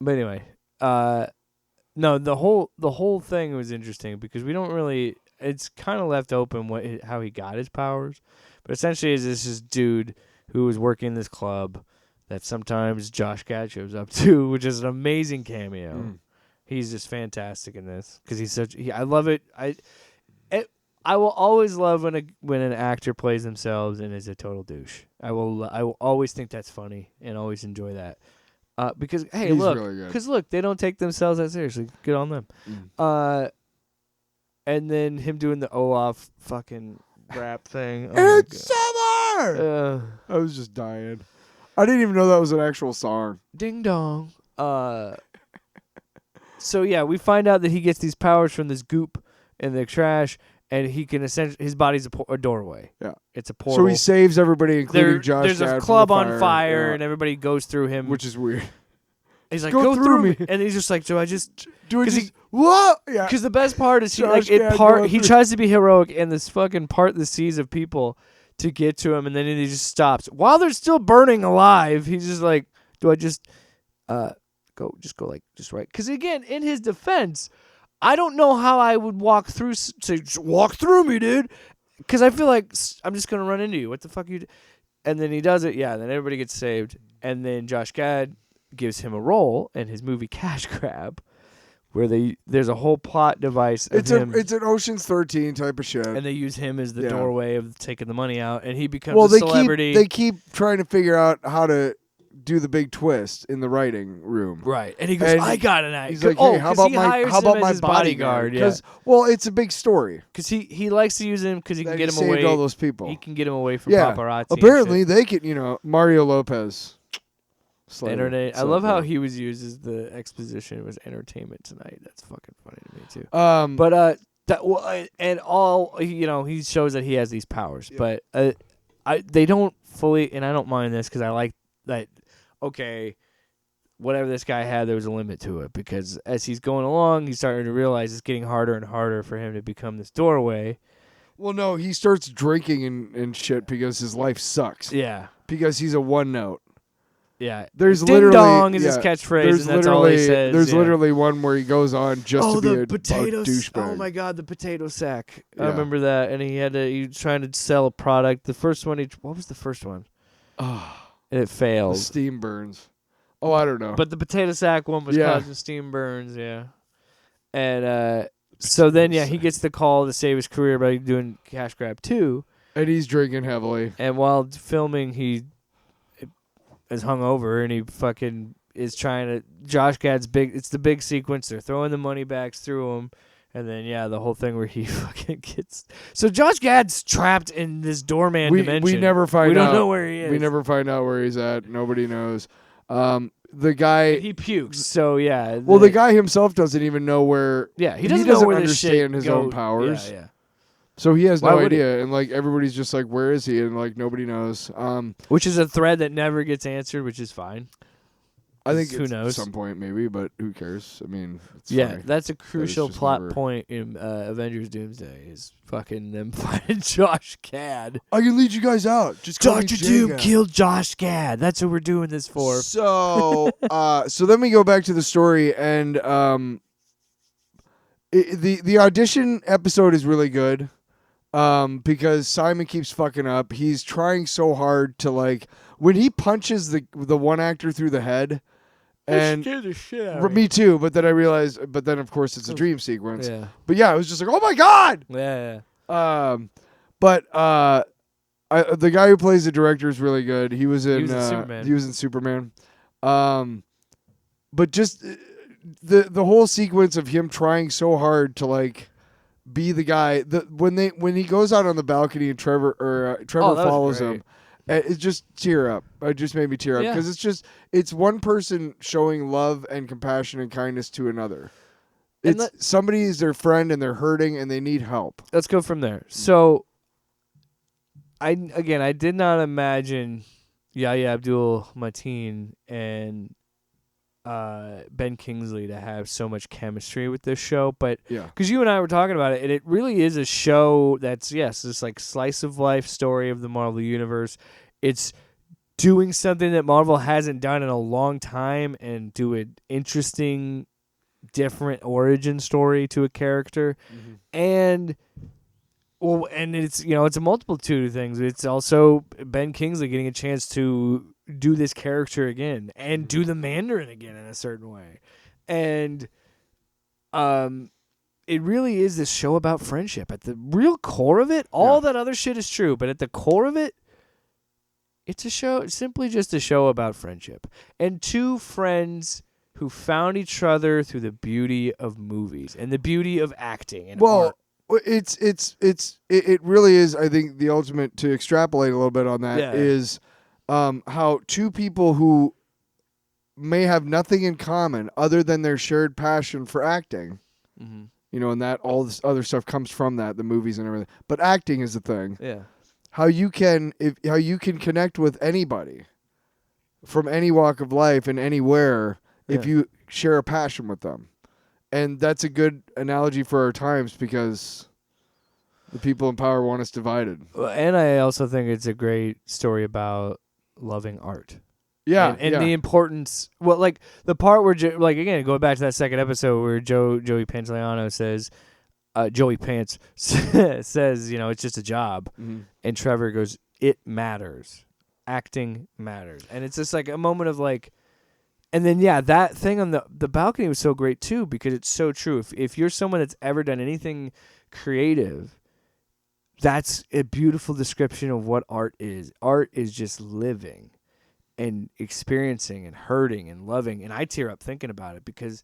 But anyway, no, the whole thing was interesting because we don't really. It's kind of left open how he got his powers, but essentially, is this dude who was working this club that sometimes Josh Gad shows up to, which is an amazing cameo. He's just fantastic in this because he's such. I love it. I will always love when an actor plays themselves and is a total douche. I will always think that's funny and always enjoy that. Because hey, He's look, really good. because look, they don't take themselves that seriously. Good on them. And then him doing the Olaf fucking rap thing. Oh It's summer. I was just dying. I didn't even know that was an actual song. Ding dong. So yeah, we find out that he gets these powers from this goop in the trash, and he can essentially his body's a doorway. Yeah, it's a portal. So he saves everybody, including Josh. There's Gad a club from the on fire, yeah. and everybody goes through him, which is weird. He's like, go through me, and he's just like, do I just do it? What? Yeah. Because the best part is he Gad tries to be heroic, and this fucking part the seas of people to get to him, and then he just stops while they're still burning alive. He's just like, do I just go like just right? Because again, in his defense, I don't know how I would walk through. Say, walk through me, dude. Because I feel like I'm just gonna run into you. What the fuck you? And then he does it. Yeah. Then everybody gets saved, and then Josh Gad gives him a role in his movie Cash Grab, where there's a whole plot device. Of it's an Ocean's 13 type of shit, and they use him as the doorway of taking the money out, and he becomes a celebrity. They keep trying to figure out how to do the big twist in the writing room, right? And he goes, "I got an idea." He's like, "Hey, how about my bodyguard?" Because it's a big story. Because he likes to use him because he can get him saved away. all those people. He can get him away from paparazzi. Apparently, they can. Mario Lopez. Entertain. I love how he was used as the exposition. It was Entertainment Tonight. That's fucking funny to me too. But he shows that he has these powers, but they don't fully, and I don't mind this because I like that. Okay, whatever this guy had, there was a limit to it, because as he's going along, he's starting to realize it's getting harder and harder for him to become this doorway. Well, no, he starts drinking and shit because his life sucks. Yeah. Because he's a one note. Yeah. There's Ding literally dong is his catchphrase, and that's all he says. There's literally one where he goes on just to be a douchebag. Oh my god, the potato sack. I Yeah. remember that, and he was trying to sell a product. The first one, what was the first one? Oh, And it the failed. steam burns. Oh, I don't know. But the potato sack one was Yeah. causing steam burns, yeah. And so then, he gets the call to save his career by doing Cash Grab 2. And he's drinking heavily. And while filming, he is hungover, and he fucking is trying to. Josh Gad's big. It's the big sequence. They're throwing the money bags through him, and then the whole thing where he fucking gets. So Josh Gad's trapped in this doorman dimension. We never find out. We don't know where he is. We never find out where he's at. Nobody knows. The guy. He pukes. So Well, the guy himself doesn't even know where. Yeah, he doesn't know where this shit understand his own goes. powers. Yeah. So he has Why no would idea, and like everybody's just like, "Where is he?" And like nobody knows. Which is a thread that never gets answered, which is fine. I think Who knows? at some point maybe, but who cares? I mean, it's Yeah, funny. that's a crucial just plot never- point in Avengers Doomsday is fucking them finding Josh Gad. I can lead you guys out. Just call me Dr. Doom Jacob. killed Josh Gad. That's what we're doing this for. So, so then we go back to the story, and the audition episode is really good, because Simon keeps fucking up. He's trying so hard to like when he punches the one actor through the head, and scared the shit out me too. But then I realized, but then of course it's a dream sequence. Yeah. But yeah, it was just like, oh my god. Yeah. But the guy who plays the director is really good. He was in Superman. He was in Superman. But just the whole sequence of him trying so hard to like be the guy. When he goes out on the balcony and Trevor that was follows great. him. It just tear up. It just made me tear up Yeah. because it's one person showing love and compassion and kindness to another. And It's somebody is their friend and they're hurting and they need help. Let's go from there. So, I did not imagine Yahya Abdul-Mateen and Ben Kingsley to have so much chemistry with this show, but Yeah. because you and I were talking about it, and it really is a show that's this like slice of life story of the Marvel universe. It's doing something that Marvel hasn't done in a long time, and do an interesting, different origin story to a character, and it's it's a multitude of things. It's also Ben Kingsley getting a chance to do this character again and do the Mandarin again in a certain way, and it really is this show about friendship. At the real core of it, all that other shit is true, but at the core of it, it's a show. It's simply just a show about friendship and two friends who found each other through the beauty of movies and the beauty of acting and art. It really is. I think the ultimate, to extrapolate a little bit on that, is how two people who may have nothing in common other than their shared passion for acting, and that all this other stuff comes from that, the movies and everything. But acting is the thing. Yeah. How you can connect with anybody from any walk of life and anywhere if you share a passion with them. And that's a good analogy for our times because the people in power want us divided. And I also think it's a great story about loving art. Yeah. And the importance, like the part where, again, going back to that second episode where Joey Pantoliano says, Joey Pants says, it's just a job. And Trevor goes, it matters. Acting matters. And it's just like a moment of like, and then, that thing on the balcony was so great too, because it's so true. If you're someone that's ever done anything creative, that's a beautiful description of what art is. Art is just living and experiencing and hurting and loving. And I tear up thinking about it because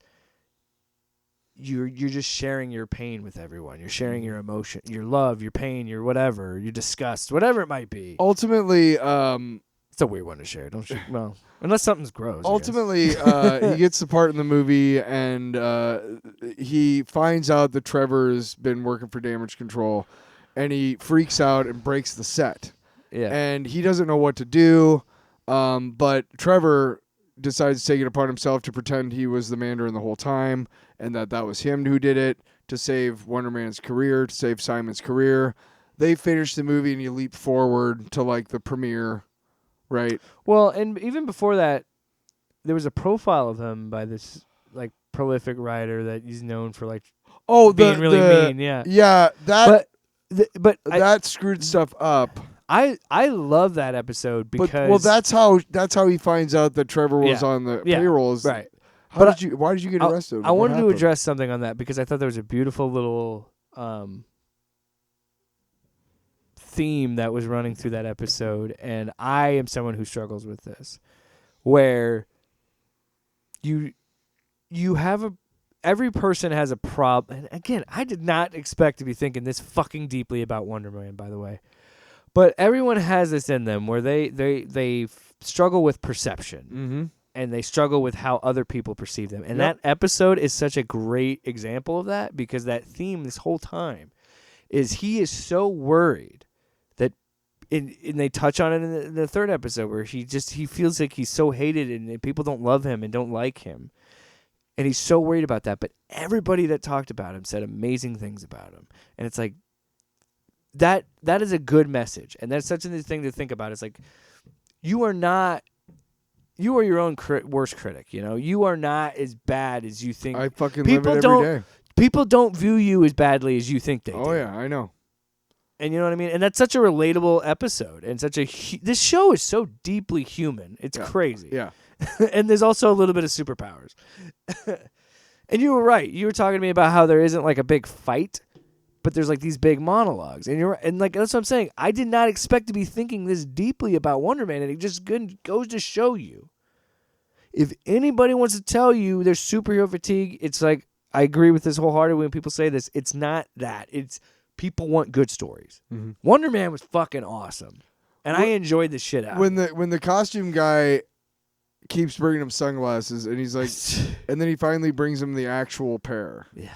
you're just sharing your pain with everyone. You're sharing your emotion, your love, your pain, your whatever, your disgust, whatever it might be. Ultimately, it's a weird one to share. Don't well, unless something's gross. Ultimately, he gets the part in the movie, and he finds out that Trevor's been working for Damage Control, and he freaks out and breaks the set. Yeah. And he doesn't know what to do, but Trevor decides to take it upon himself to pretend he was the Mandarin the whole time, and that was him who did it to save Wonder Man's career, to save Simon's career. They finish the movie, and you leap forward to like the premiere, right? Well, and even before that, there was a profile of him by this like prolific writer that he's known for like being really mean. Yeah, that but that screwed stuff up. I love that episode because that's how he finds out that Trevor was on the payroll. Right. Why did you get arrested? I wanted to address something on that because I thought there was a beautiful little theme that was running through that episode, and I am someone who struggles with this, where you have every person has a problem. And again, I did not expect to be thinking this fucking deeply about Wonder Man, by the way. But everyone has this in them where they struggle with perception, and they struggle with how other people perceive them. And that episode is such a great example of that, because that theme this whole time is he is so worried that, and they touch on it in the third episode, where he feels like he's so hated and people don't love him and don't like him. And he's so worried about that. But everybody that talked about him said amazing things about him. And it's like, that is a good message, and that's such a thing to think about. It's like you are your own worst critic. You know, you are not as bad as you think. I fucking live it every day. People don't view you as badly as you think they do. Oh yeah, I know. And you know what I mean. And that's such a relatable episode, and this show is so deeply human. It's crazy. Yeah. And there's also a little bit of superpowers. And you were right. You were talking to me about how there isn't like a big fight, but there's like these big monologues, and like that's what I'm saying. I did not expect to be thinking this deeply about Wonder Man, and it just goes to show you. If anybody wants to tell you there's superhero fatigue, it's like, I agree with this wholeheartedly when people say this. It's not that. It's people want good stories. Mm-hmm. Wonder Man was fucking awesome, and I enjoyed the shit out. When the costume guy keeps bringing him sunglasses, and he's like, and then he finally brings him the actual pair. Yeah.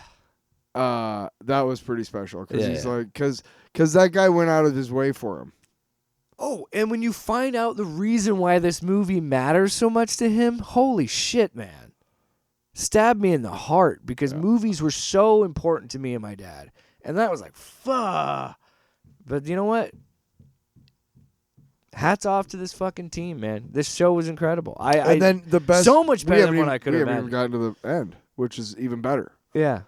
That was pretty special, because he's like, because that guy went out of his way for him. Oh, and when you find out the reason why this movie matters so much to him, holy shit, man. Stabbed me in the heart, because movies were so important to me and my dad. And that was like, fuck. But you know what? Hats off to this fucking team, man. This show was incredible. And then the best, so much better than what I could have imagined. We haven't even gotten to the end, which is even better. Yeah.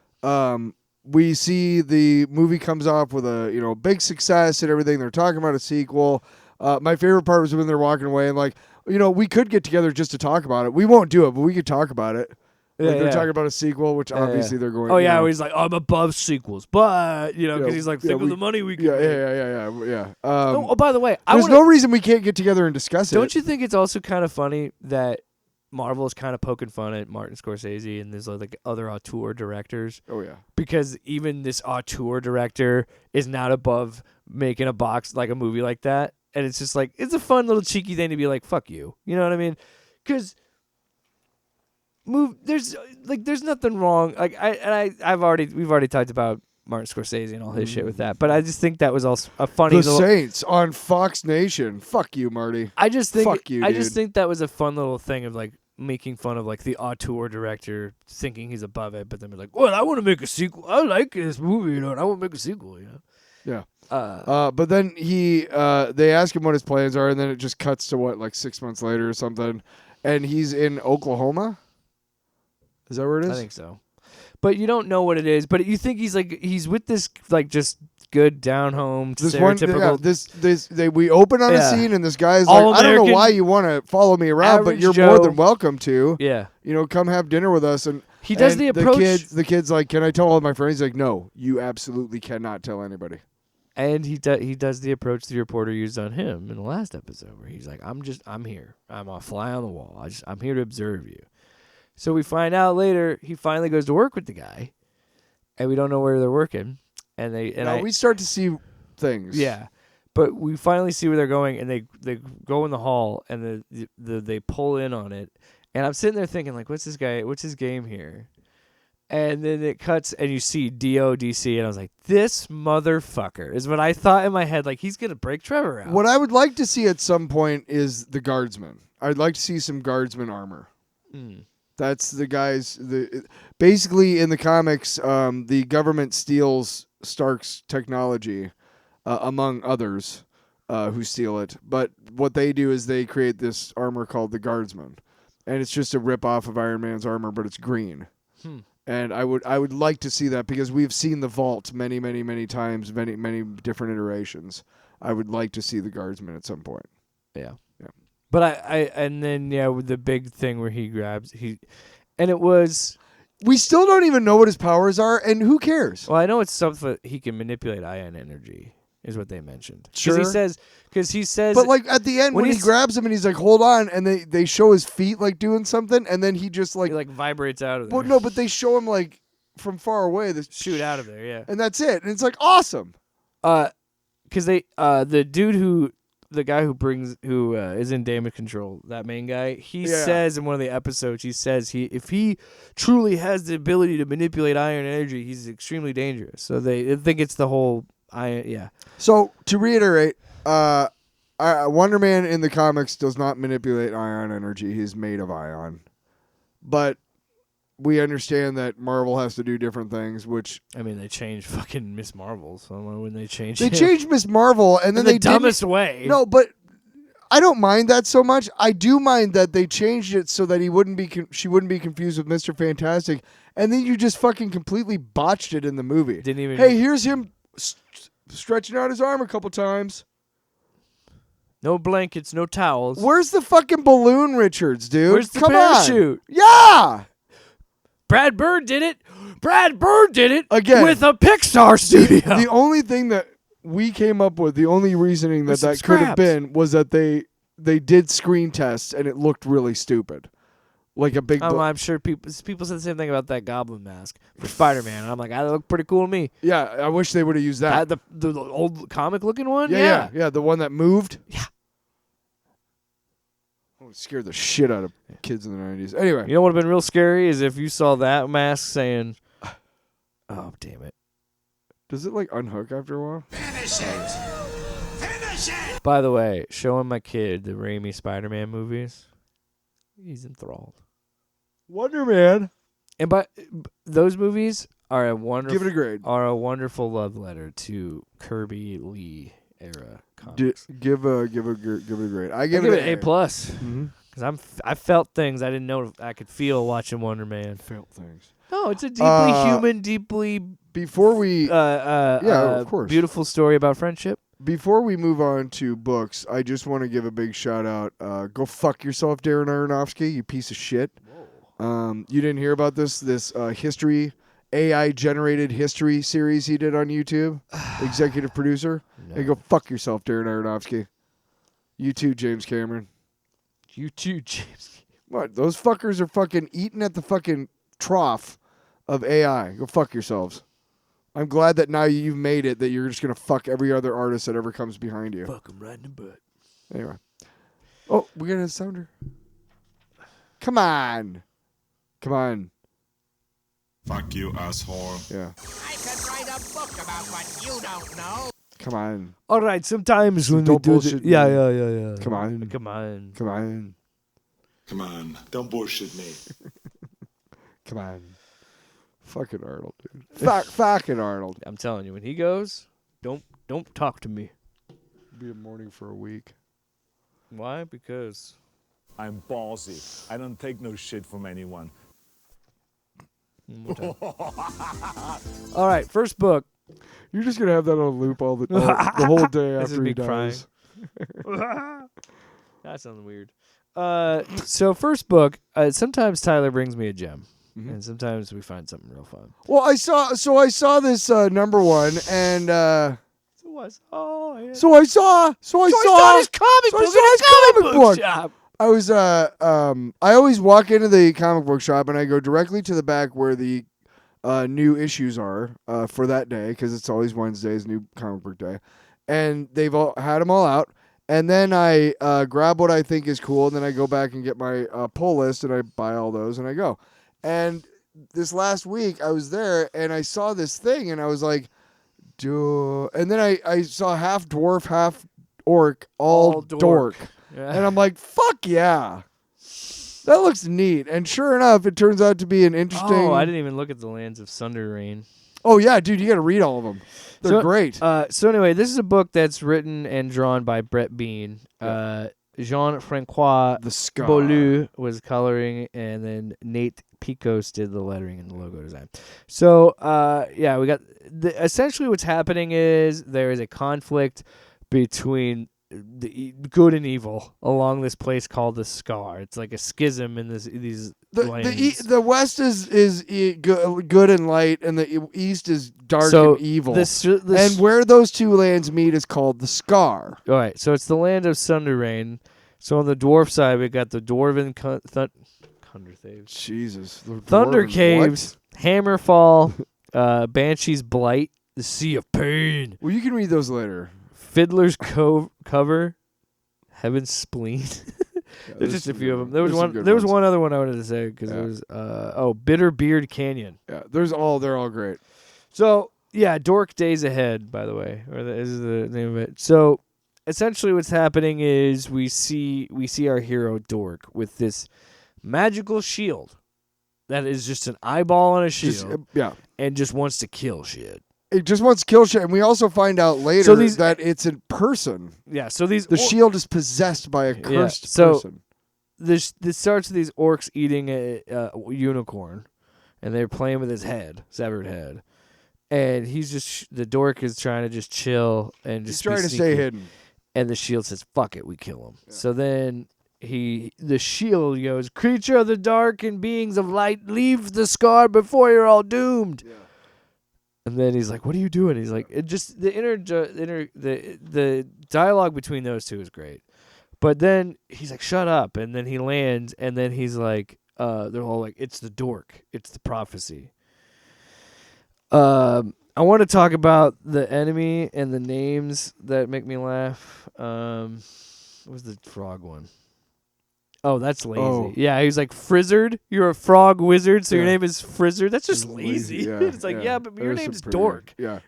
We see the movie comes off with a big success and everything. They're talking about a sequel. My favorite part was when they're walking away and like, we could get together just to talk about it. We won't do it, but we could talk about it. They're talking about a sequel, which obviously they're going. Oh yeah, he's like, I'm above sequels, but because he's like, think of the money we can. Yeah. By the way, there's no reason we can't get together and discuss it. Don't you think it's also kind of funny that Marvel is kind of poking fun at Martin Scorsese and there's like other auteur directors? Oh yeah, because even this auteur director is not above making a movie like that, and it's just like, it's a fun little cheeky thing to be like, fuck you, you know what I mean? Because there's nothing wrong. Like we've already talked about Martin Scorsese and all his shit with that, but I just think that was also a funny. The Saints on Fox Nation. Fuck you, Marty. I just think. Fuck you, I dude. just think that was a fun little thing of like making fun of like the auteur director thinking he's above it, but then be like, well, I want to make a sequel. I like this movie, and I want to make a sequel, Yeah. But then they ask him what his plans are, and then it just cuts to like 6 months later or something, and he's in Oklahoma. Is that where it is? I think so. But you don't know what it is. But you think he's with this like just good down home stereotypical. We open on a scene and this guy's All like, I don't American, know why you want to follow me around, but you're more than welcome to. Yeah. Come have dinner with us. And he does the approach. The kid's like, can I tell all my friends? He's like, no, you absolutely cannot tell anybody. And he does the approach the reporter used on him in the last episode, where he's like, I'm here. I'm a fly on the wall. I'm here to observe you. So we find out later he finally goes to work with the guy, and we don't know where they're working. And we start to see things. Yeah, but we finally see where they're going, and they go in the hall, and they pull in on it. And I'm sitting there thinking, like, what's this guy? What's his game here? And then it cuts, and you see DODC, and I was like, this motherfucker is what I thought in my head. Like, he's gonna break Trevor out. What I would like to see at some point is the guardsman. I'd like to see some guardsman armor. Mm. That's the guys. Basically in the comics, the government steals Stark's technology, among others, who steal it. But what they do is they create this armor called the Guardsman, and it's just a rip off of Iron Man's armor, but it's green. And I would like to see that because we've seen the Vault many times, many different iterations. I would like to see the Guardsman at some point. Yeah. Yeah. But and then with the big thing where and it was. We still don't even know what his powers are, and who cares? Well, I know it's something he can manipulate ion energy, is what they mentioned. Sure. Because he says. But like at the end when he grabs him and he's like, hold on, and they show his feet like doing something, and then he just like. He like vibrates out of there. Well, no, but they show him like from far away. Shoot out of there, yeah. And that's it. And it's like awesome. Because the guy who is in damage control, that main guy, he says in one of the episodes, if he truly has the ability to manipulate iron energy, he's extremely dangerous. So they think it's the whole iron. Yeah. So to reiterate, Wonder Man in the comics does not manipulate ion energy. He's made of ion, but we understand that Marvel has to do different things, which... I mean, they changed fucking Miss Marvel, so when they changed... They changed Miss Marvel, and then in the dumbest way. No, but I don't mind that so much. I do mind that they changed it so that she wouldn't be confused with Mr. Fantastic, and then you just fucking completely botched it in the movie. Didn't even... Hey, here's him stretching out his arm a couple times. No blankets, no towels. Where's the fucking balloon, Richards, dude? Where's the Come parachute? On. Yeah! Brad Bird did it. Brad Bird did it again with a Pixar studio. The only thing that we came up with, the only reasoning that could have been was that they did screen tests and it looked really stupid, like a big. I'm sure people said the same thing about that Goblin mask for Spider-Man, and I'm like, that looked pretty cool to me. Yeah, I wish they would have used that. The old comic looking one. Yeah, the one that moved. Yeah. It scared the shit out of kids in the 90s. Anyway. You know what would have been real scary is if you saw that mask saying, oh, damn it. Does it, like, unhook after a while? Finish it! Finish it! By the way, showing my kid the Raimi Spider-Man movies, he's enthralled. Wonder Man. And those movies are a wonderful... Give it a grade. Are a wonderful love letter to Kirby Lee era comics. Give it a grade. I give it an A+. Because I felt things I didn't know I could feel watching Wonder Man. Felt things. No, it's a deeply human, deeply before we of course, beautiful story about friendship. Before we move on to books, I just want to give a big shout out. Go fuck yourself, Darren Aronofsky, you piece of shit. You didn't hear about this history AI generated history series he did on YouTube? Executive producer. No. Hey, go fuck yourself, Darren Aronofsky. You too, James Cameron. You too, James. What? Those fuckers are fucking eating at the fucking trough of AI. Go fuck yourselves. I'm glad that now you've made it that you're just going to fuck every other artist that ever comes behind you. Fuck him right in the butt. Anyway. Oh, we got a sounder. Come on. Come on. Fuck you, asshole. Yeah. I could write a book about what you don't know. Come on. All right, sometimes when Don't we do bullshit yeah. Come on. Come on. Come on. Come on, don't bullshit me. Come on. Fucking Arnold, dude. Fucking Arnold. I'm telling you, when he goes, don't talk to me. Be a morning for a week. Why? Because I'm ballsy. I don't take no shit from anyone. All right, first book. You're just gonna have that on loop the whole day This is after me he dies. That's something weird. So first book. Sometimes Tyler brings me a gem, and sometimes we find something real fun. Well, I saw this number one, and So I saw it. so I saw his comic book. his comic book shop. I was I always walk into the comic book shop and I go directly to the back where the new issues are for that day, because it's always Wednesdays, new comic book day, and they've all had them all out. And then I grab what I think is cool, and then I go back and get my pull list, and I buy all those, and I go. And this last week, I was there, and I saw this thing, and I was like, duh. And then I saw half dwarf, half orc, all dork. And I'm like, fuck yeah. That looks neat. And sure enough, it turns out to be an interesting... Oh, I didn't even look at the Lands of Sunder Rain. Oh, yeah, dude, you got to read all of them. They're great. So anyway, this is a book that's written and drawn by Brett Bean. Jean-Francois The Scar. Beaulieu was coloring, and then Nate Picos did the lettering and the logo design. So, we got... essentially what's happening is there is a conflict between the good and evil along this place called the Scar. It's like a schism in these lands. The West is good and light, and the East is dark and evil. And where those two lands meet is called the Scar. All right, so it's the land of Sunderrain. So on the dwarf side, we got the Dwarven Jesus. Thunder Caves, Hammerfall, Banshee's Blight, the Sea of Pain. Well, you can read those later. Fiddler's Cover, Heaven's Spleen. There's just a few of them. There was one other one I wanted to say because it was Bitter Beard Canyon. Yeah, they're all great. So yeah, Dork Days Ahead, by the way, is the name of it. So essentially, what's happening is we see our hero Dork with this magical shield that is just an eyeball on a shield, and just wants to kill shit. It just wants to kill shit, and we also find out later that it's a person. Yeah, so the shield is possessed by a cursed person. This starts with these orcs eating a unicorn, and they're playing with his severed head, and the dork is trying to just chill and just he's trying to stay hidden. And the shield says, "Fuck it, we kill him." Yeah. So then the shield goes, "Creature of the dark and beings of light, leave the Scar before you're all doomed." Yeah. And then he's like, "What are you doing?" He's like, "It just the the dialogue between those two is great." But then he's like, "Shut up!" And then he lands, and then he's like, "They're all like, it's the dork, it's the prophecy." I want to talk about the enemy and the names that make me laugh. What was the frog one? Oh, that's lazy. Oh. Yeah, he's like, Frizzard, you're a frog wizard, so your name is Frizzard. That's just lazy. Yeah, it's like, but your name's Dork. Yeah.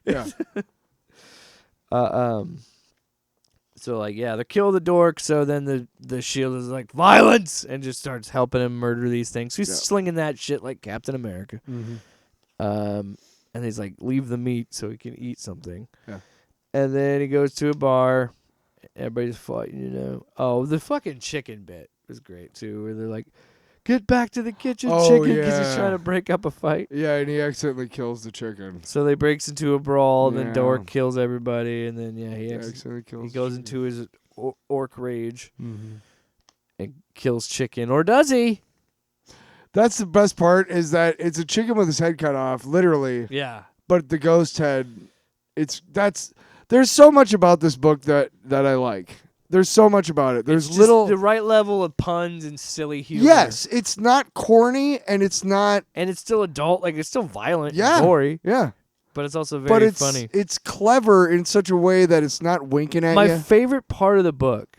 So, like, they kill the Dork, so then the shield is like, violence, and just starts helping him murder these things. He's slinging that shit like Captain America. Mm-hmm. And he's like, leave the meat so he can eat something. Yeah. And then he goes to a bar. Everybody's fighting, Oh, the fucking chicken bit was great too, where they're like, "Get back to the kitchen, chicken," because he's trying to break up a fight. Yeah, and he accidentally kills the chicken. So they breaks into a brawl, and then Dork kills everybody, and then he accidentally kills. He goes into his orc rage and kills chicken, or does he? That's the best part, is that it's a chicken with his head cut off, literally. Yeah. But the ghost head, there's so much about this book that I like. There's so much about it. There's it's just the right level of puns and silly humor. Yes, it's not corny, and it's not... And it's still adult. Like, it's still violent and gory. Yeah. But it's also very funny. It's clever in such a way that it's not winking at you. My favorite part of the book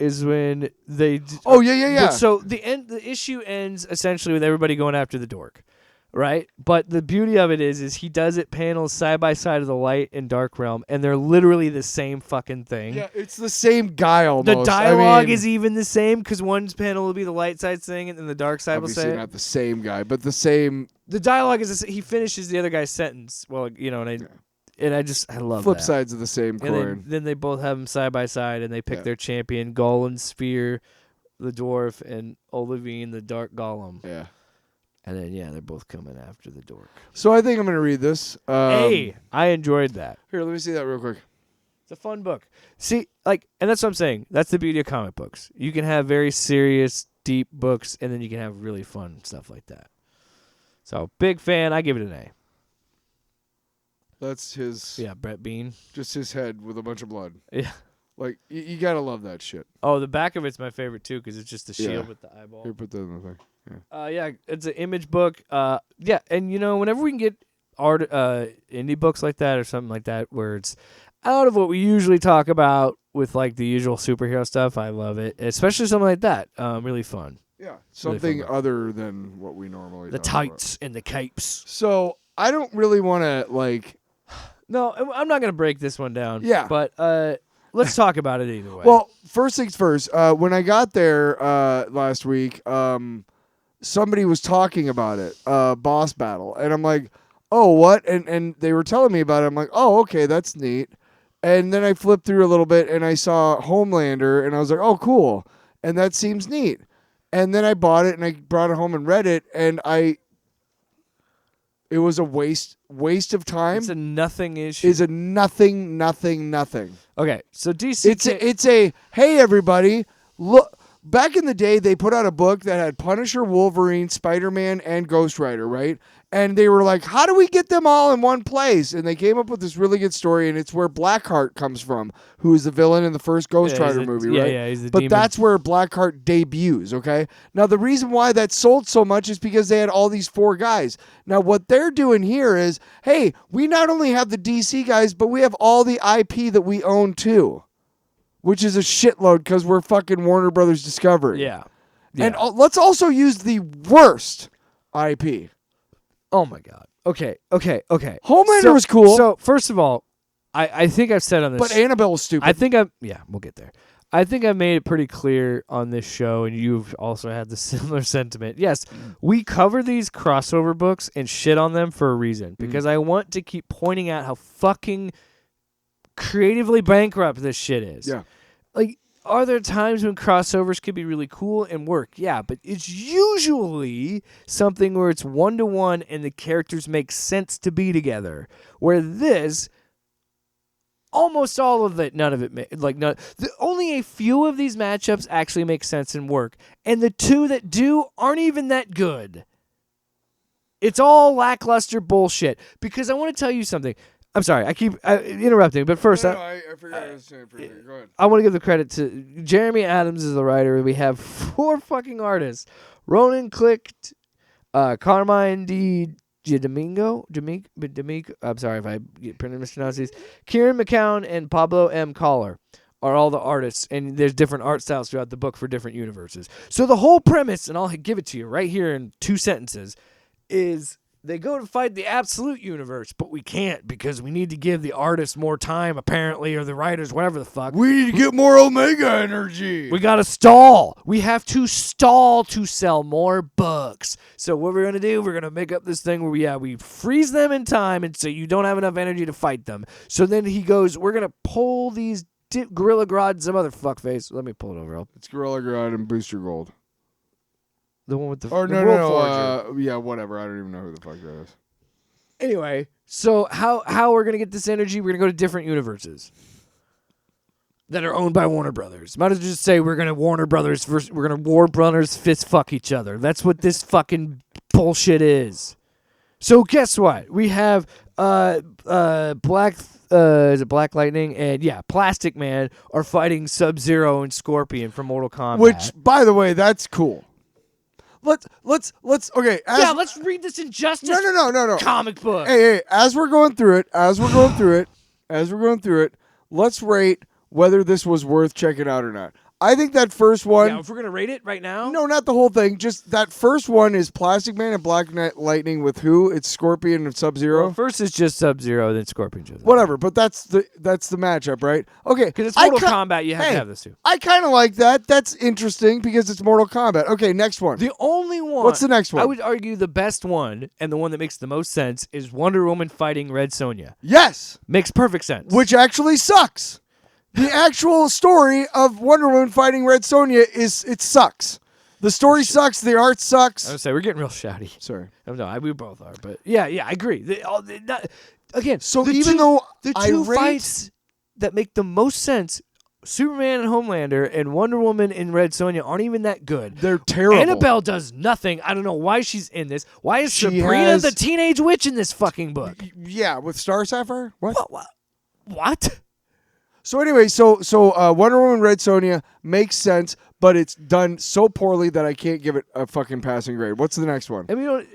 is when they... So the issue ends essentially with everybody going after the dork. Right? But the beauty of it is he does it panels side by side of the light and dark realm, and they're literally the same fucking thing. Yeah, it's the same guy almost. The dialogue is even the same, because one's panel will be the light side saying it, and the dark side will say it. Obviously not the same guy, but the same... The dialogue is he finishes the other guy's sentence. Well, and I love flip that. sides of the same coin. And then they both have them side by side, and they pick their champion, Gollum Spear, the dwarf, and Olivine, the dark golem. Yeah. And then, they're both coming after the dork. So I think I'm going to read this. Hey, I enjoyed that. Here, let me see that real quick. It's a fun book. See, and that's what I'm saying. That's the beauty of comic books. You can have very serious, deep books, and then you can have really fun stuff like that. So, big fan. I give it an A. That's his... Yeah, Brett Bean. Just his head with a bunch of blood. Yeah. Like, you got to love that shit. Oh, the back of it's my favorite, too, because it's just the shield with the eyeball. Here, put that in the thing. It's an image book. And whenever we can get art, indie books like that or something like that, where it's out of what we usually talk about with like the usual superhero stuff, I love it. Especially something like that. Really fun. Yeah, something really other than what we normally. The tights and the capes. So I don't really want to like. No, I'm not gonna break this one down. Yeah, but let's talk about it either way. Well, first things first. When I got there last week, somebody was talking about it, boss battle, and I'm like, oh, what? And they were telling me about it. I'm like, oh, okay, that's neat. And then I flipped through a little bit, and I saw Homelander, and I was like, oh, cool, and that seems neat. And then I bought it, and I brought it home and read it, and it was a waste of time. it's a nothing issue. Is a nothing. Okay, so DC. It's a hey everybody, look. Back in the day, they put out a book that had Punisher, Wolverine, Spider-Man, and Ghost Rider, right? And they were like, how do we get them all in one place? And they came up with this really good story, and it's where Blackheart comes from, who is the villain in the first Ghost Rider movie, right? Yeah, he's the But demon. that's where Blackheart debuts, okay? Now, the reason why that sold so much is because they had all these 4 guys. Now, what they're doing here is, hey, we not only have the DC guys, but we have all the IP that we own, too. Which is a shitload because we're fucking Warner Brothers Discovery. Yeah. And let's also use the worst IP. Oh my God. Okay. Homelander was cool. So first of all, I think I've said on this. But Annabelle was stupid. We'll get there. I think I made it pretty clear on this show, and you've also had the similar sentiment. Yes, we cover these crossover books and shit on them for a reason, because I want to keep pointing out how fucking creatively bankrupt this shit is. Yeah. Like, are there times when crossovers could be really cool and work? Yeah, but it's usually something where it's 1-to-1 and the characters make sense to be together. Where this, almost all of it, none of it, only a few of these matchups actually make sense and work. And the 2 that do aren't even that good. It's all lackluster bullshit. Because I want to tell you something. I'm sorry, I keep interrupting, but first, I forgot I was saying for you. Go ahead. I want to give the credit to Jeremy Adams is the writer. We have 4 fucking artists: Ronan, Cliquet, Carmine D'Amico. I'm sorry if I mispronounce these. Kieran, McKewon, and Pablo M. Collar are all the artists, and there's different art styles throughout the book for different universes. So the whole premise, and I'll give it to you right here in 2 sentences, is they go to fight the absolute universe, but we can't because we need to give the artists more time, apparently, or the writers, whatever the fuck. We need to get more Omega energy. We gotta stall. We have to stall to sell more books. So what we're gonna do, we're gonna make up this thing where we freeze them in time, and so you don't have enough energy to fight them. So then he goes, we're gonna pull these Gorilla Grodd and some other fuckface. Let me pull it over. It's Gorilla Grodd and Booster Gold. The one with the Or the no, World Forger. yeah, whatever. I don't even know who the fuck that is. Anyway, so how we're gonna get this energy? We're gonna go to different universes that are owned by Warner Brothers. Might as well just say we're gonna Warner Brothers fist fuck each other. That's what this fucking bullshit is. So guess what? We have Black Lightning and Plastic Man are fighting Sub-Zero and Scorpion from Mortal Kombat. Which, by the way, that's cool. Let's okay. Let's read this Injustice. No. Comic book. Hey, as we're going through it, let's rate whether this was worth checking out or not. I think that first one. Yeah, if we're gonna rate it right now. No, not the whole thing. Just that first one is Plastic Man and Black Lightning with who? It's Scorpion and Sub-Zero. Well, first it's just Sub-Zero, then Scorpion. Whatever, but that's the matchup, right? Okay, because it's Mortal Kombat. You have to have this too. I kind of like that. That's interesting because it's Mortal Kombat. Okay, next one. The only one. What's the next one? I would argue the best one and the one that makes the most sense is Wonder Woman fighting Red Sonja. Yes, makes perfect sense. Which actually sucks. The actual story of Wonder Woman fighting Red Sonja it sucks. The story sucks. The art sucks. I would say we're getting real shouty. Sorry. No, we both are. But yeah, I agree. Again, so even though the two fights that make the most sense, Superman and Homelander and Wonder Woman and Red Sonja aren't even that good. They're terrible. Annabelle does nothing. I don't know why she's in this. Why is Sabrina the teenage witch in this fucking book? Yeah, with Star Sapphire? What? So anyway, so Wonder Woman Red Sonja makes sense, but it's done so poorly that I can't give it a fucking passing grade. What's the next one? I mean,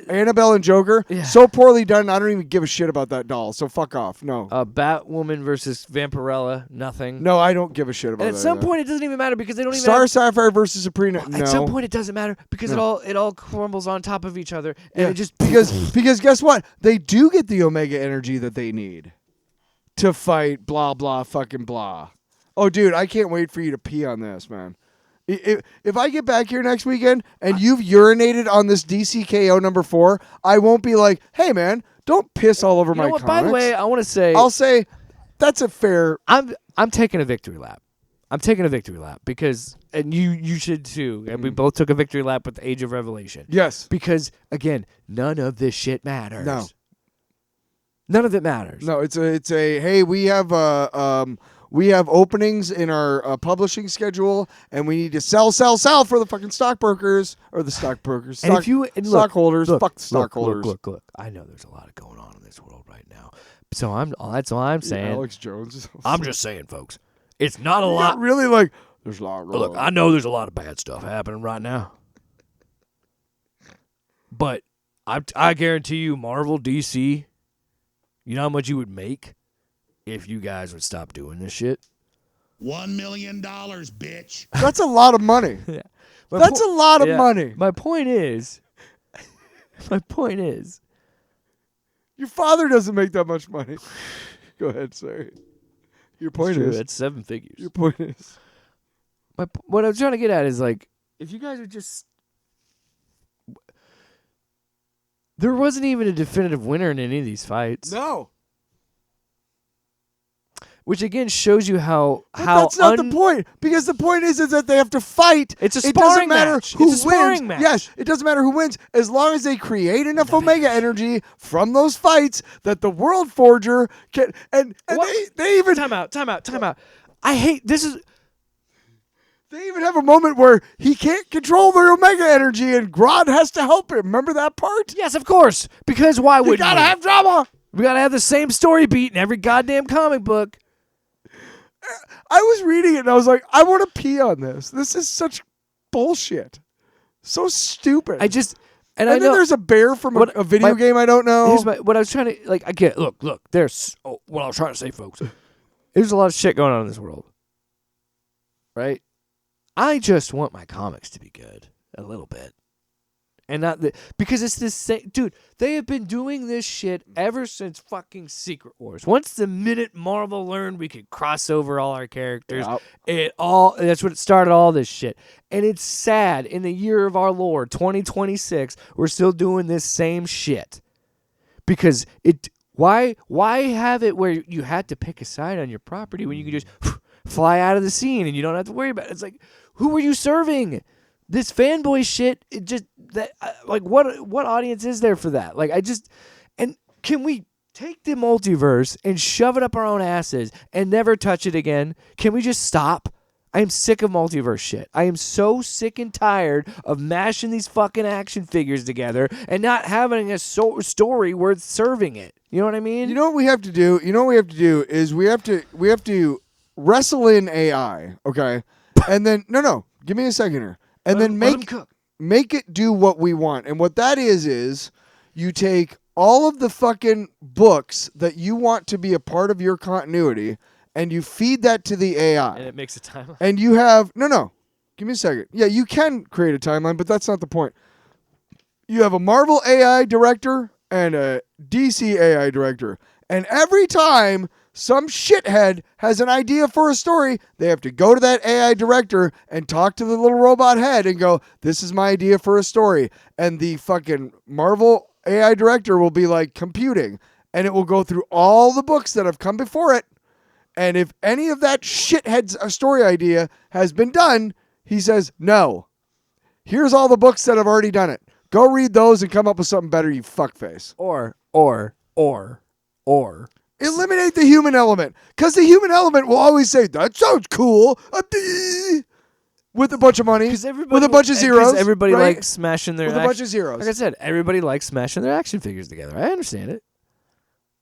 Annabelle and Joker, so poorly done, I don't even give a shit about that doll, so fuck off. No. Batwoman versus Vampirella, nothing. No, I don't give a shit about that. And at some point, it doesn't even matter because they don't even Star Sapphire versus Sabrina, no. At some point, it doesn't matter because it all crumbles on top of each other. And it just because guess what? They do get the Omega energy that they need to fight blah, blah, fucking blah. Oh, dude, I can't wait for you to pee on this, man. If I get back here next weekend and you've urinated on this DCKO number 4, I won't be like, hey, man, don't piss all over You my know what? comics. By the way, I want to say I'll say that's a fair. I'm taking a victory lap. I'm taking a victory lap because, and you should too. And we both took a victory lap with the Age of Revelation. Yes. Because again, none of this shit matters. No. None of it matters. No, it's a hey, we have openings in our publishing schedule, and we need to sell for the fucking stockbrokers or the stockbrokers. And if you and look, stockholders, look, fuck the stockholders. Look. I know there's a lot going on in this world right now. So that's all I'm saying. Alex Jones. I'm just saying, folks. It's not a You lot. got really like there's a lot going Look, on. I know there's a lot of bad stuff happening right now. But I guarantee you, Marvel, DC, you know how much you would make if you guys would stop doing this shit? $1 million, bitch. That's a lot of money. Yeah. That's a lot of Yeah. money. My point is, Your father doesn't make that much money. Go ahead, sorry. Your point is. it's 7 figures. Your point is. What I'm trying to get at is like, if you guys would just, there wasn't even a definitive winner in any of these fights, No. which again shows you how That's not the point. Because the point is that they have to fight. It's a It doesn't sparring matter match. who It's a sparring wins. match. Yes, it doesn't matter who wins as long as they create enough Omega energy from those fights that the World Forger can. And What? they even Time out. I hate this is. They even have a moment where he can't control their Omega energy, and Grodd has to help him. Remember that part? Yes, of course. Because why We would gotta have drama. we gotta have the same story beat in every goddamn comic book? I was reading it and I was like, I want to pee on this. This is such bullshit. So stupid. I just and and I then know there's a bear from What- a video my- game I don't know. here's what I was trying to like. I get look. There's what I was trying to say, folks. There's a lot of shit going on in this world, right? I just want my comics to be good a little bit, and not because it's this same dude. They have been doing this shit ever since fucking Secret Wars. Once the minute Marvel learned we could cross over all our characters, Yep. that's what started all this shit. And it's sad in the year of our Lord 2026, we're still doing this same shit because why have it where you had to pick a side on your property when you could just fly out of the scene and you don't have to worry about it? It's like, who are you serving? This fanboy shit, it just that like what audience is there for that? Like and can we take the multiverse and shove it up our own asses and never touch it again? Can we just stop? I am sick of multiverse shit. I am so sick and tired of mashing these fucking action figures together and not having a story worth serving it. You know what I mean? You know what we have to do? Is we have to wrestle in AI, okay? And then no, give me a second here. And then make it do what we want. And what that is you take all of the fucking books that you want to be a part of your continuity and you feed that to the AI. and it makes a timeline. And you have no. Give me a second. Yeah, you can create a timeline, but that's not the point. You have a Marvel AI director and a DC AI director. And every time some shithead has an idea for a story, they have to go to that AI director and talk to the little robot head and go, this is my idea for a story. And the fucking Marvel AI director will be like computing. And it will go through all the books that have come before it. And if any of that shithead's story idea has been done, he says, no. Here's all the books that have already done it. Go read those and come up with something better, you fuckface. Or Eliminate the human element. Because the human element will always say, that sounds cool. With a bunch of money. With a bunch of zeros. Everybody right? likes smashing their With a bunch of zeros. Like I said, everybody likes smashing their action figures together. I understand it.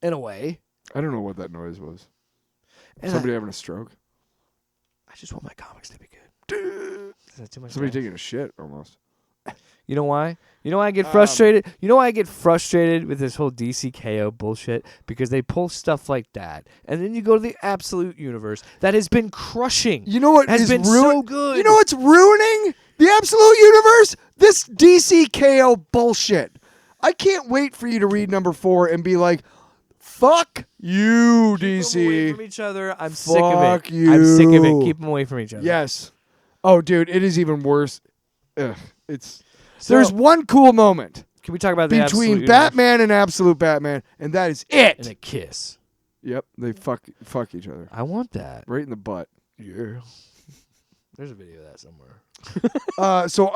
In a way. I don't know what that noise was. And Somebody having a stroke? I just want my comics to be good. Is that too much? Somebody to ask? taking a shit almost. You know why? You know why I get frustrated? You know why I get frustrated with this whole DCKO bullshit? Because they pull stuff like that. And then you go to the Absolute Universe that has been crushing. You know what has is been so good. You know what's ruining the Absolute Universe? This DCKO bullshit. I can't wait for you to read number 4 and be like, Fuck you, Keep 'em away DC. from each other. I'm sick of it. Fuck you. I'm sick of it. Keep them away from each other. Yes. Oh, dude, it is even worse. Ugh, So- there's one cool moment Can we talk about the between absolute Batman and Absolute Batman, and that is it. and a kiss? Yep, they fuck each other I want that. right in the butt. Yeah. There's a video of that somewhere. So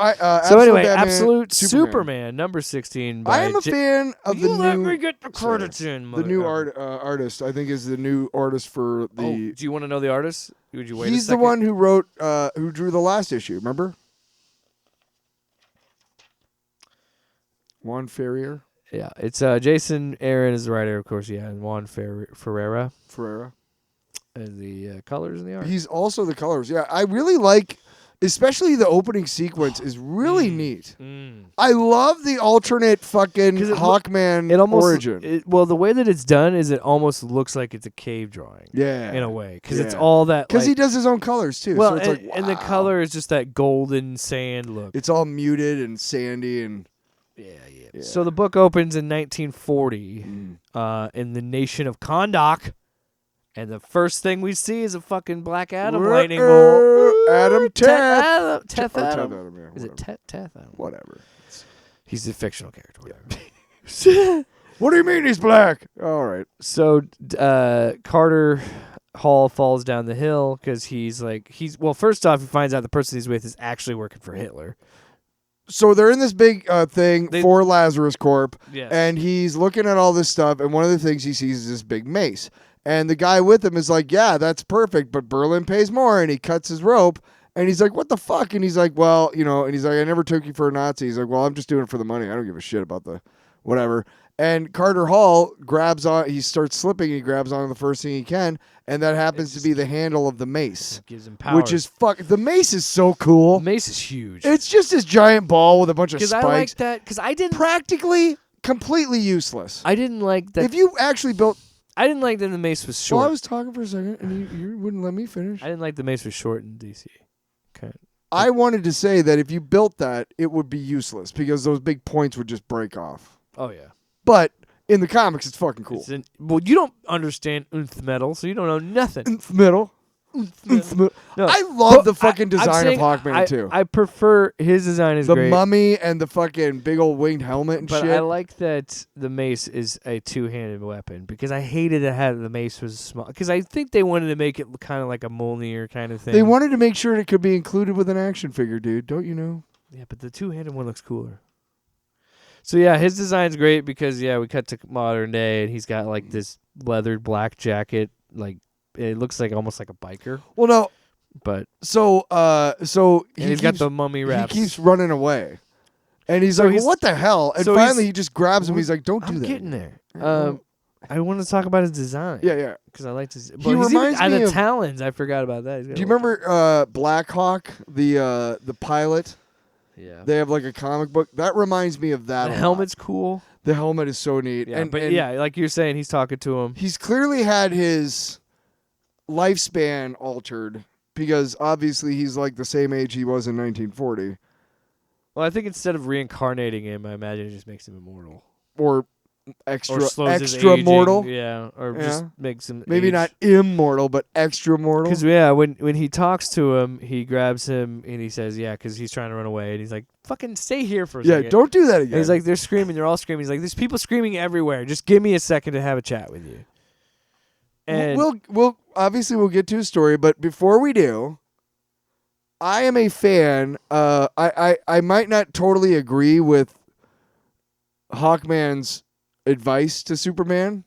So anyway, Batman, Absolute Superman, number 16. By I am a fan of the let new. me get the credits in, The new mother- artist, I think, is the new artist for the. Oh, do you want to know the artist? Would you wait? He's a the second? one who wrote, who drew the last issue. Remember? Juan Ferreyra. Yeah, it's Jason Aaron is the writer, of course. Yeah, and Juan Ferreyra is the colors and the art. He's also the colors. Yeah, I really like, especially the opening sequence is really neat. I love the alternate fucking 'Cause Hawkman It almost origin. well, the way that it's done is it almost looks like it's a cave drawing. Yeah, in a way, because it's Yeah. all that. Because Like, he does his own colors too. well, so it's and, like, and the wow. color is just that golden sand look. It's all muted and sandy and. Yeah. So the book opens in 1940 in the nation of Kahndaq, and the first thing we see is a fucking Black Adam lightning bolt. Adam Teth. Teth Or Adam. Adam, yeah, Is it whatever. Teth Adam? Whatever. He's a fictional character. Whatever. What do you mean he's black? All right. So Carter Hall falls down the hill because he's well. First off, he finds out the person he's with is actually working for Hitler. So they're in this big thing They- for Lazarus Corp, Yes. and he's looking at all this stuff, and one of the things he sees is this big mace. And the guy with him is like, yeah, that's perfect, but Berlin pays more, and he cuts his rope, and he's like, what the fuck? And he's like, well, and he's like, I never took you for a Nazi. He's like, well, I'm just doing it for the money. I don't give a shit about the whatever. And Carter Hall grabs on, he starts slipping, he grabs on the first thing he can, and that happens to be the handle of the mace. Gives him power. Which is the mace is so cool. Mace is huge. It's just this giant ball with a bunch of Because spikes. I like that. Because I didn't. Practically, completely useless. I didn't like that. If you actually built. I didn't like that the mace was short. Well, I was talking for a second, and you wouldn't let me finish. I didn't like the mace was short in DC. Okay. I wanted to say that if you built that, it would be useless because those big points would just break off. Oh yeah. But in the comics, it's fucking cool. Well, you don't understand nth metal, so you don't know nothing. Middle. No. I love the But fucking I'm design of saying Hawkman too. I prefer his design is The great. mummy and the fucking big old winged helmet and But shit. I like that the mace is a two-handed weapon because I hated it how the mace was small. Because I think they wanted to make it kind of like a Mjolnir kind of thing. They wanted to make sure it could be included with an action figure, dude. Don't you know? Yeah, but the two-handed one looks cooler. So yeah, his design's great because we cut to modern day and he's got like this leathered black jacket, like it looks like almost like a biker. Well, no. But So he's got the mummy wraps. He keeps running away, and he's So like, he's- well, "What the hell?" And so finally, he's- he just grabs him. He's like, "Don't do I'm that." getting there. well- I want to talk about his design. Yeah. Because I like his. He reminds me the of- talons. I forgot about that. Do you remember Black Hawk, the pilot? Yeah. They have like a comic book that reminds me of that. The a lot. helmet's cool. The helmet is so neat. Yeah, and like you're saying, he's talking to him. he's clearly had his lifespan altered because obviously he's like the same age he was in 1940, Well, I think instead of reincarnating him, I imagine it just makes him immortal. or Or slows his extra aging, mortal. Yeah, or just makes him Maybe age. not immortal, but extra mortal. Because when he talks to him, he grabs him and he says, because he's trying to run away, and he's like, "Fucking stay here for a Yeah, second." don't do that And again. he's like, "They're screaming, they're all screaming." He's like, "There's people screaming everywhere. Just give me a second to have a chat with you." And we'll obviously we'll get to his story, but before we do, I am a fan. I might not totally agree with Hawkman's advice to Superman,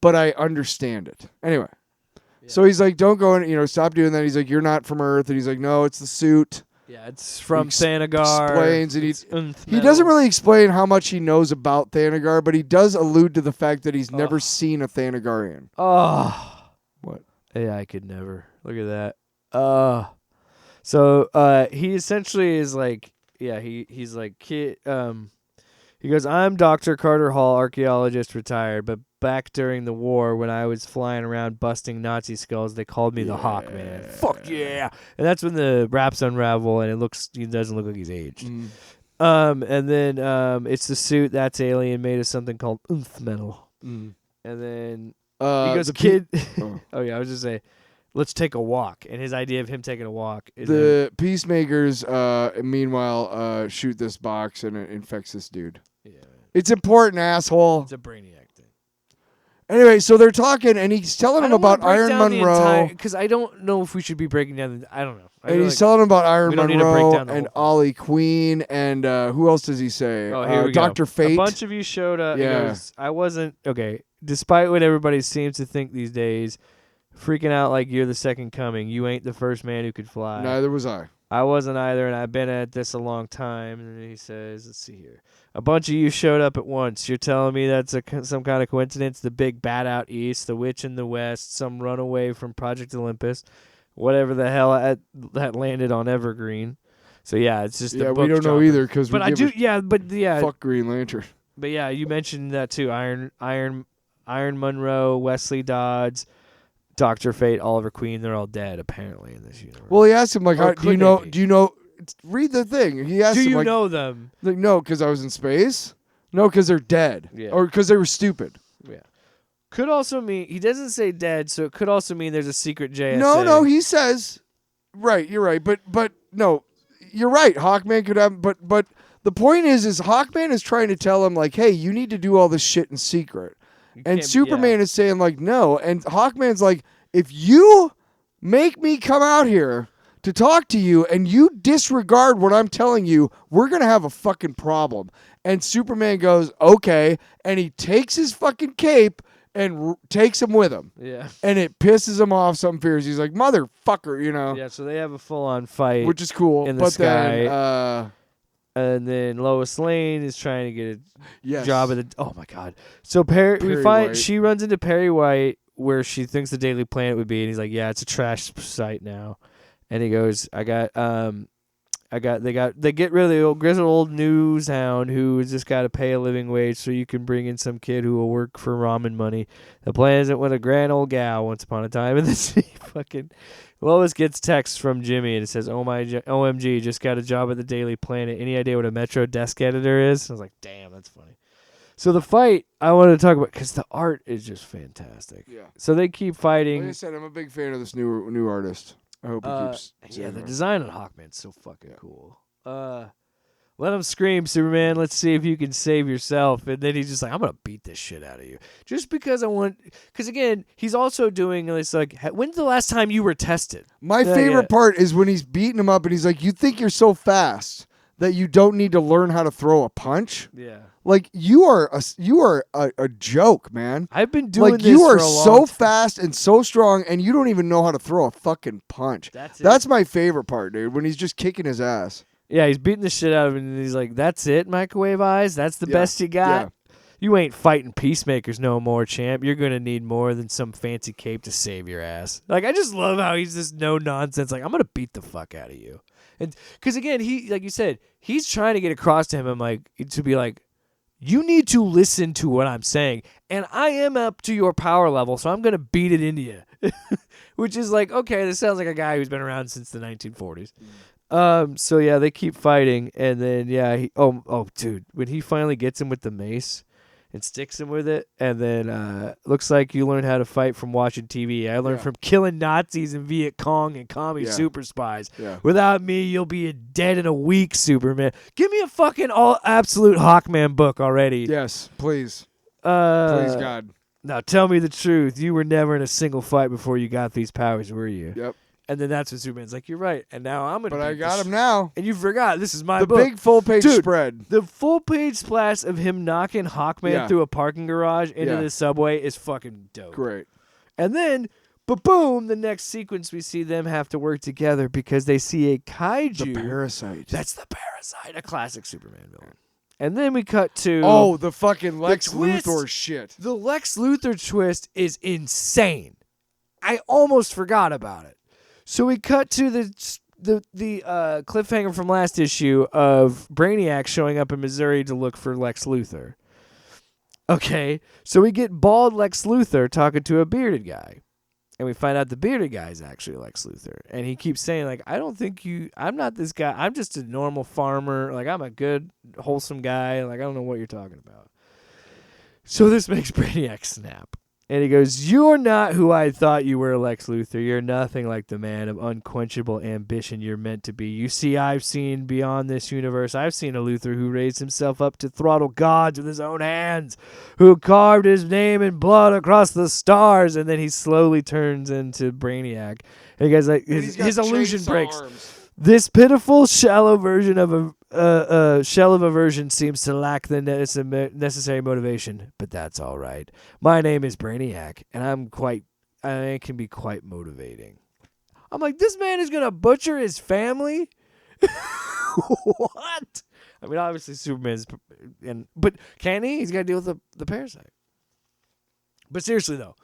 but I understand it. Anyway, so he's like, "Don't go and stop doing that." He's like, "You're not from Earth," and he's like, "No, it's the suit." it's from He Thanagar. explains, and It's he doesn't really explain how much he knows about Thanagar, but he does allude to the fact that he's never seen a Thanagarian. Oh. What? Yeah, I could never. Look at that. So he essentially is like, he's like, kid. He goes, "I'm Dr. Carter Hall, archaeologist, retired, but back during the war when I was flying around busting Nazi skulls, they called me the Hawkman." Fuck yeah! And that's when the wraps unravel and he doesn't look like he's aged. And then it's the suit that's alien made of something called nth metal. And then he goes, the kid. oh. Oh yeah, I was just saying, let's take a walk. And his idea of him taking a walk is The peacemakers, meanwhile, shoot this box and it infects this dude. yeah, It's important, asshole. it's a Brainiac thing. Anyway, so they're talking, and he's telling him about Iron Monroe. Because I don't know if we should be breaking down. I don't know. And he's telling him about Iron we don't need to break Monroe down the and whole Ollie Queen and who else does he say? Oh, here we Dr. go. Fate. A bunch of you showed up. Yeah. He goes, I wasn't okay. Despite what everybody seems to think these days, freaking out like you're the second coming. You ain't the first man who could fly. Neither was I. I wasn't either, and I've been at this a long time. And then he says, let's see here. A bunch of you showed up at once. You're telling me that's some kind of coincidence? The big bat out east, the witch in the west, some runaway from Project Olympus, whatever the hell that landed on Evergreen. So, yeah, it's just Yeah, the we don't know either because But I do, yeah, but yeah. fuck Green Lantern. But, yeah, you mentioned that too. Iron Monroe, Wesley Dodds, Dr. Fate, Oliver Queen, they're all dead, apparently, in this universe. Well, he asked him, like, Or do you could know? they be? Do you know? Read the thing. He asked Do him, you like, know them? like, no, because I was in space. No, because they're dead. Yeah. Or because they were stupid. Yeah. Could also mean, he doesn't say dead, so it could also mean there's a secret JSA. No, he says, right, you're right. But no, you're right. Hawkman could have, but the point is Hawkman is trying to tell him, like, hey, you need to do all this shit in secret. And Superman is saying, like, no. And Hawkman's like, if you make me come out here to talk to you and you disregard what I'm telling you, we're going to have a fucking problem. And Superman goes, okay. And he takes his fucking cape and takes him with him. Yeah. And it pisses him off some fears. He's like, motherfucker, you know. Yeah, so they have a full-on fight. Which is cool. in the but sky. then, and then Lois Lane is trying to get a yes. job at the... Oh, my God. So we find White. she runs into Perry White where she thinks the Daily Planet would be, and he's like, yeah, it's a trash site now. And he goes, they get rid of the old grizzled old news hound who has just got to pay a living wage so you can bring in some kid who will work for ramen money. The plan isn't with a grand old gal once upon a time. And then she fucking Lois gets text from Jimmy and it says, OMG, just got a job at the Daily Planet. Any idea what a Metro desk editor is? I was like, damn, that's funny. So the fight I wanted to talk about because the art is just fantastic. Yeah. So they keep fighting. Like I said, I'm a big fan of this new artist. I hope he keeps. Yeah, the design on Hawkman's so fucking cool. Let him scream, Superman. Let's see if you can save yourself. And then he's just like, I'm gonna beat this shit out of you, just because I want. Because again, he's also doing this like, when's the last time you were tested? My favorite part is when he's beating him up and he's like, "You think you're so fast that you don't need to learn how to throw a punch?" Yeah. Like you are a joke, man. I've been doing like this you are for a so long time. fast and so strong, and you don't even know how to throw a fucking punch. That's my favorite part, dude. When he's just kicking his ass. Yeah, he's beating the shit out of him, and he's like, "That's it, microwave eyes. That's the best you got. Yeah. You ain't fighting peacemakers no more, champ. You're gonna need more than some fancy cape to save your ass." Like, I just love how he's just no nonsense. Like, I'm gonna beat the fuck out of you, and because again, he, like you said, he's trying to get across to him. I'm like, to be like, you need to listen to what I'm saying, and I am up to your power level, so I'm gonna beat it into you. Which is like, okay, this sounds like a guy who's been around since the 1940s. So yeah, they keep fighting, and then yeah, dude, when he finally gets him with the mace and sticks him with it, and then looks like you learn how to fight from watching TV. I learned from killing Nazis and Viet Cong and commie super spies. Yeah. Without me, you'll be dead in a week, Superman. Give me a fucking all absolute Hawkman book already. Yes, please. Please, God. Now tell me the truth. You were never in a single fight before you got these powers, were you? Yep. And then that's when Superman's like, "You're right." And now I'm gonna. But I beat got this him now. And you forgot this is my The book. big full page Dude, spread. The full page splash of him knocking Hawkman through a parking garage into the subway is fucking dope. Great. And then, boom! The next sequence we see them have to work together because they see a kaiju. The Parasite. That's the Parasite, a classic Superman villain. And then we cut to the fucking Lex twist. Luthor shit. The Lex Luthor twist is insane. I almost forgot about it. So we cut to the cliffhanger from last issue of Brainiac showing up in Missouri to look for Lex Luthor. Okay, so we get bald Lex Luthor talking to a bearded guy. And we find out the bearded guy is actually Lex Luthor. And he keeps saying, like, I'm not this guy. I'm just a normal farmer. Like, I'm a good, wholesome guy. Like, I don't know what you're talking about. So this makes Brainiac snap. And he goes, "You're not who I thought you were, Lex Luthor. You're nothing like the man of unquenchable ambition you're meant to be. You see, I've seen beyond this universe. I've seen a Luthor who raised himself up to throttle gods with his own hands, who carved his name in blood across the stars." And then he slowly turns into Brainiac. And he goes, like, his illusion breaks. This pitiful, shallow version of a shell of a version seems to lack the necessary motivation, but that's all right. My name is Brainiac, and I can be quite motivating. I'm like, this man is gonna butcher his family. What? I mean, obviously Superman's, but can he? He's got to deal with the parasite. But seriously though,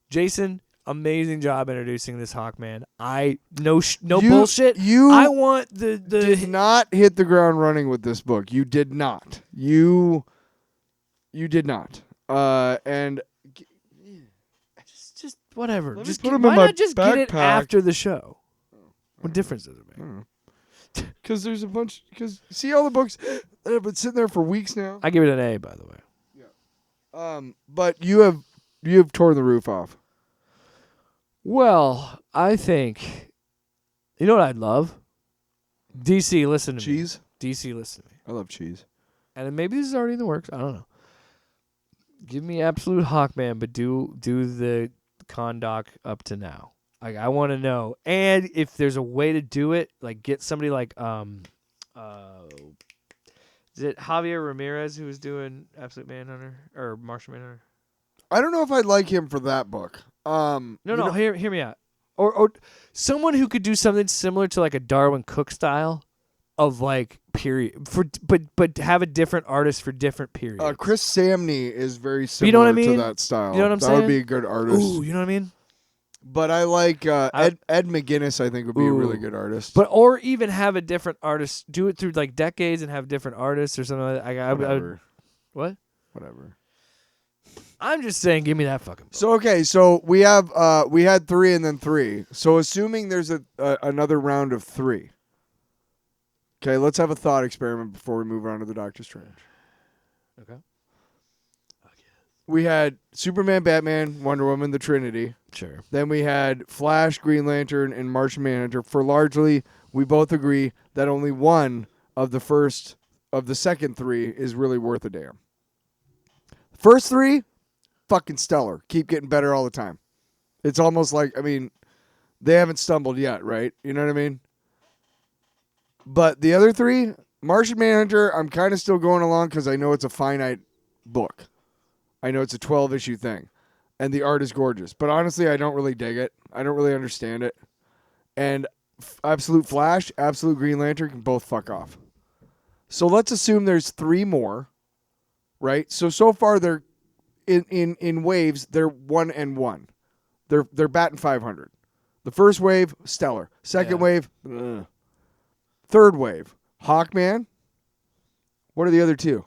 Jason. Amazing job introducing this Hawkman. No bullshit. I want the did not hit the ground running with this book. You did not. You did not. And just whatever. Let Just me put 'em why in my not just get it backpack. after the show? What difference does it make? Because there's a bunch. Because see all the books that have been sitting there for weeks now. I give it an A, by the way. But you have torn the roof off. Well, I think, you know what I'd love? DC, listen to Cheese? me. DC, listen to me. I love cheese. And maybe this is already in the works. I don't know. Give me absolute Hawkman, but do the Kondak up to now. Like, I want to know. And if there's a way to do it, like get somebody like is it Javier Ramirez who was doing Absolute Manhunter or Martian Manhunter? I don't know if I'd like him for that book. No, hear me out. Or someone who could do something similar to like a Darwin Cook style of like period but have a different artist for different periods. Chris Samney is very similar you know what I mean? to that style. You know what I'm that saying? Would be a good artist. Ooh, you know what I mean? But I like Ed McGuinness. I think would be a really good artist. But or even have a different artist do it through like decades and have different artists or something like that. Whatever. What? Whatever. I'm just saying, give me that fucking book. So okay, so we had 3 and then 3. So assuming there's another round of 3. Okay, let's have a thought experiment before we move on to the Doctor Strange. Okay. We had Superman, Batman, Wonder Woman, the Trinity. Sure. Then we had Flash, Green Lantern, and Martian Manhunter. For largely, we both agree that only one of the second 3 is really worth a damn. First 3, fucking stellar. Keep getting better all the time. It's almost like, I mean, they haven't stumbled yet, right? You know what I mean? But the other 3, Martian Manhunter, I'm kind of still going along because I know it's a finite book. I know it's a 12-issue thing. And the art is gorgeous. But honestly, I don't really dig it. I don't really understand it. And Absolute Flash, Absolute Green Lantern can both fuck off. So let's assume there's 3 more, right? So far they're in waves, they're 1 and 1. They're batting 500. The first wave, stellar. Second wave, ugh. Third wave, Hawkman. What are the other 2?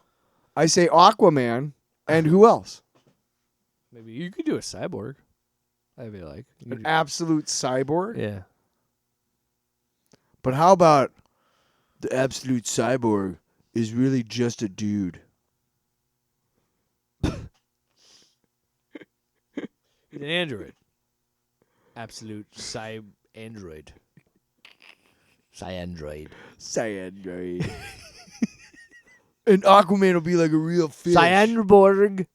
I say Aquaman, and who else? Maybe you could do a cyborg. I'd be like An absolute cyborg? Yeah. But how about the absolute cyborg is really just a dude? An android. Absolute android. Cyandroid. Cyandroid. And Aquaman will be like a real fish. Cyanborg.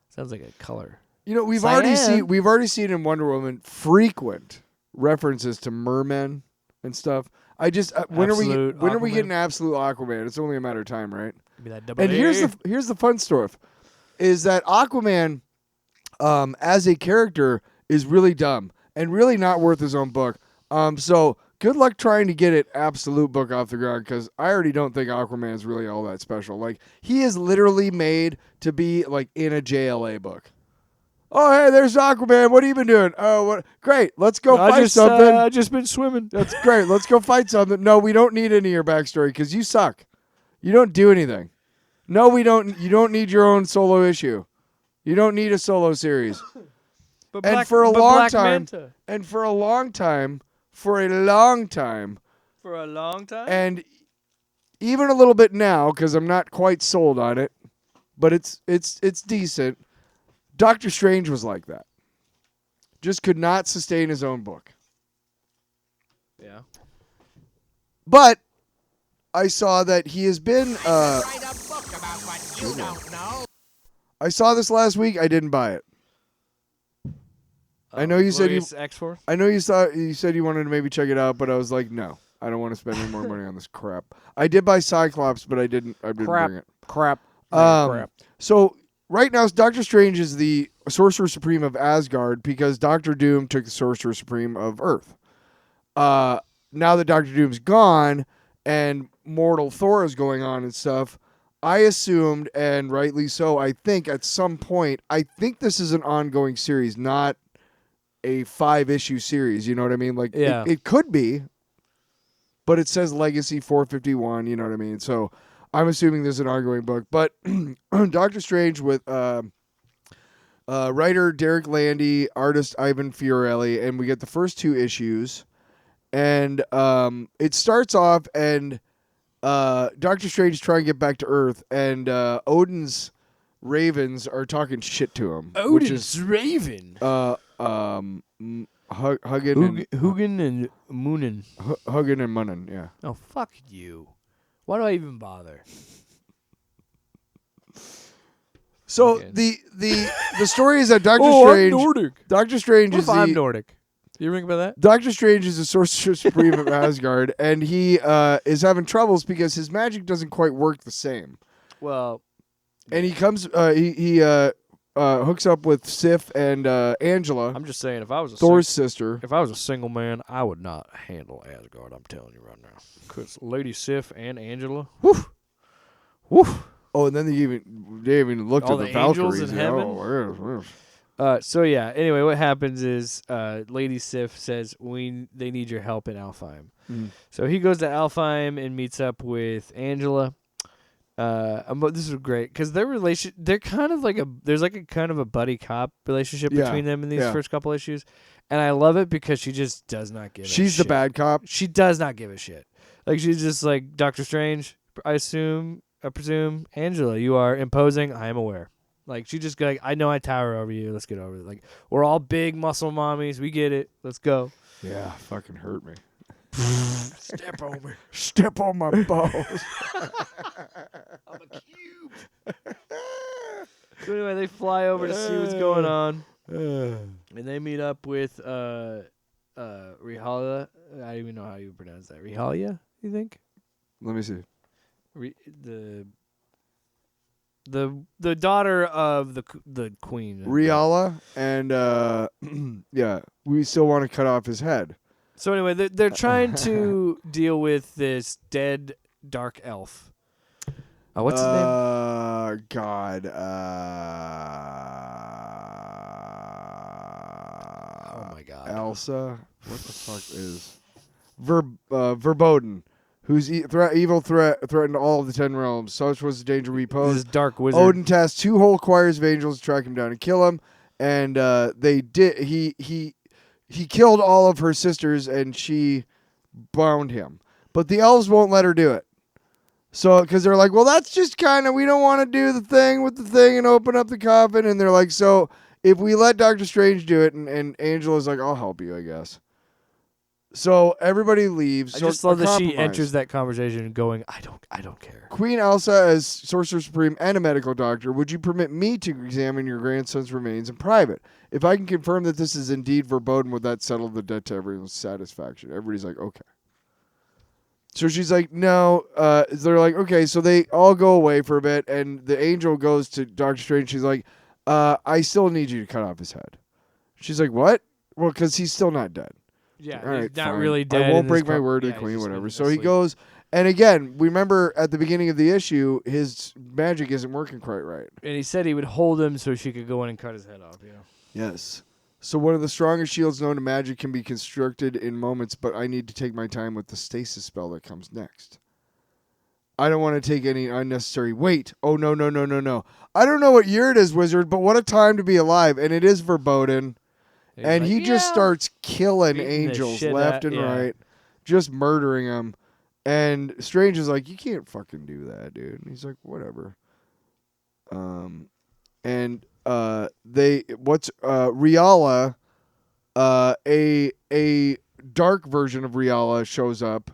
Sounds like a color. You know, we've Cyan. already seen in Wonder Woman frequent references to mermen and stuff. I just when are we getting absolute Aquaman? It's only a matter of time, right? Be that double And A. here's the fun stuff, is that Aquaman, as a character, is really dumb and really not worth his own book. So good luck trying to get it absolute book off the ground, because I already don't think Aquaman is really all that special. Like, he is literally made to be like in a JLA book. Oh, hey, there's Aquaman. What have you been doing? Oh, what? Great. Let's go fight something. I just been swimming. That's great. Let's go fight something. No, we don't need any of your backstory because you suck. You don't do anything. No, we don't. You don't need your own solo issue. You don't need a solo series. And for a long time, and even a little bit now because I'm not quite sold on it, but it's decent. Doctor Strange was like that. Just could not sustain his own book. Yeah. But I saw that he has been. I saw this last week. I didn't buy it. I know you said you. X-Force? I know you said you wanted to maybe check it out, but I was like, no, I don't want to spend any more money on this crap. I did buy Cyclops, but I didn't bring it. Crap. So right now, Doctor Strange is the Sorcerer Supreme of Asgard because Doctor Doom took the Sorcerer Supreme of Earth. Now that Doctor Doom's gone and Mortal Thor is going on and stuff, I assumed, and rightly so, I think at some point, I think this is an ongoing series, not a 5-issue series. You know what I mean? Like, Yeah. it could be, but it says Legacy 451. You know what I mean? So I'm assuming this is an ongoing book. But Doctor Strange with writer Derek Landy, artist Ivan Fiorelli, and we get the first 2 issues. And it starts off, and Doctor Strange is trying to get back to Earth, and Odin's ravens are talking shit to him. which is Raven. Huggin Hugin and Moonin. Huggin and Munnin, yeah. Oh, fuck you. Why do I even bother? So Okay. the story is that Doctor I'm Strange. Nordic. Doctor Strange What is if I'm the Nordic? You think about that? Doctor Strange is the Sorcerer Supreme of Asgard, and he is having troubles because his magic doesn't quite work the same. Well, And he comes, he hooks up with Sif and Angela, I'm just saying, if I was a Thor's sister. if I was a single man, I would not handle Asgard. I'm telling you right now, because Lady Sif and Angela, whew. Oh, and then they even looked All at the the angels Valkyries. in Yeah, heaven? oh, yes. So yeah. Anyway, what happens is Lady Sif says they need your help in Alfheim. Mhm. So he goes to Alfheim and meets up with Angela. This is great because they're kind of like there's like a kind of a buddy cop relationship Yeah, between them in these yeah. first couple issues, and I love it because she just does not give. She's a the shit. bad cop. She does not give a shit. Like she's just like Doctor Strange. I presume Angela, you are imposing. I am aware. Like she just like I know I tower over you. Let's get over it. Like we're all big muscle mommies. We get it. Let's go. Yeah, fucking hurt me. Step on me. Step on my balls. I'm a cube. So anyway, they fly over to see what's going on, and they meet up with Rihalia. I don't even know how you pronounce that. Rihalia, you think? Let me see. The daughter of the queen. Riala, and yeah, we still want to cut off his head. So anyway, they're trying to deal with this dead dark elf. What's his name? God. Oh my God. Elsa. What the fuck is Verboten, whose evil threatened all of the 10 realms. Such was the danger we This posed. is dark wizard. Odin tasked 2 whole choirs of angels to track him down and kill him, and they did. He killed all of her sisters, and she bound him. But the elves won't let her do it. So, because they're like, well, that's just kind of, we don't want to do the thing with the thing and open up the coffin. And they're like, so if we let Doctor Strange do it, and Angela's like, I'll help you, I guess. So everybody leaves. I So just love a that she compromise. enters that conversation going, I don't care. Queen Elsa, as Sorcerer Supreme and a medical doctor, would you permit me to examine your grandson's remains in private? If I can confirm that this is indeed Verboten, would that settle the debt to everyone's satisfaction? Everybody's like, okay. So she's like, no. They're like, okay. So they all go away for a bit, and the angel goes to Doctor Strange. She's like, I still need you to cut off his head. She's like, what? Well, because he's still not dead. Yeah, All right, he's not fine. really dead. I in won't this break my com- word to yeah, the he's queen, just whatever. been So he asleep. goes, and again, remember at the beginning of the issue, his magic isn't working quite right. And he said he would hold him so she could go in and cut his head off. You know. Yes. So one of the strongest shields known to magic can be constructed in moments, but I need to take my time with the stasis spell that comes next. I don't want to take any unnecessary wait. Oh, no. I don't know what year it is, Wizard, but what a time to be alive. And it is Verboten. And He's he like, just "Yeah." starts killing Beating the angels shit left out- and yeah. right, just murdering them. And Strange is like, you can't fucking do that, dude. And he's like, whatever. And Riala, a dark version of Riala shows up,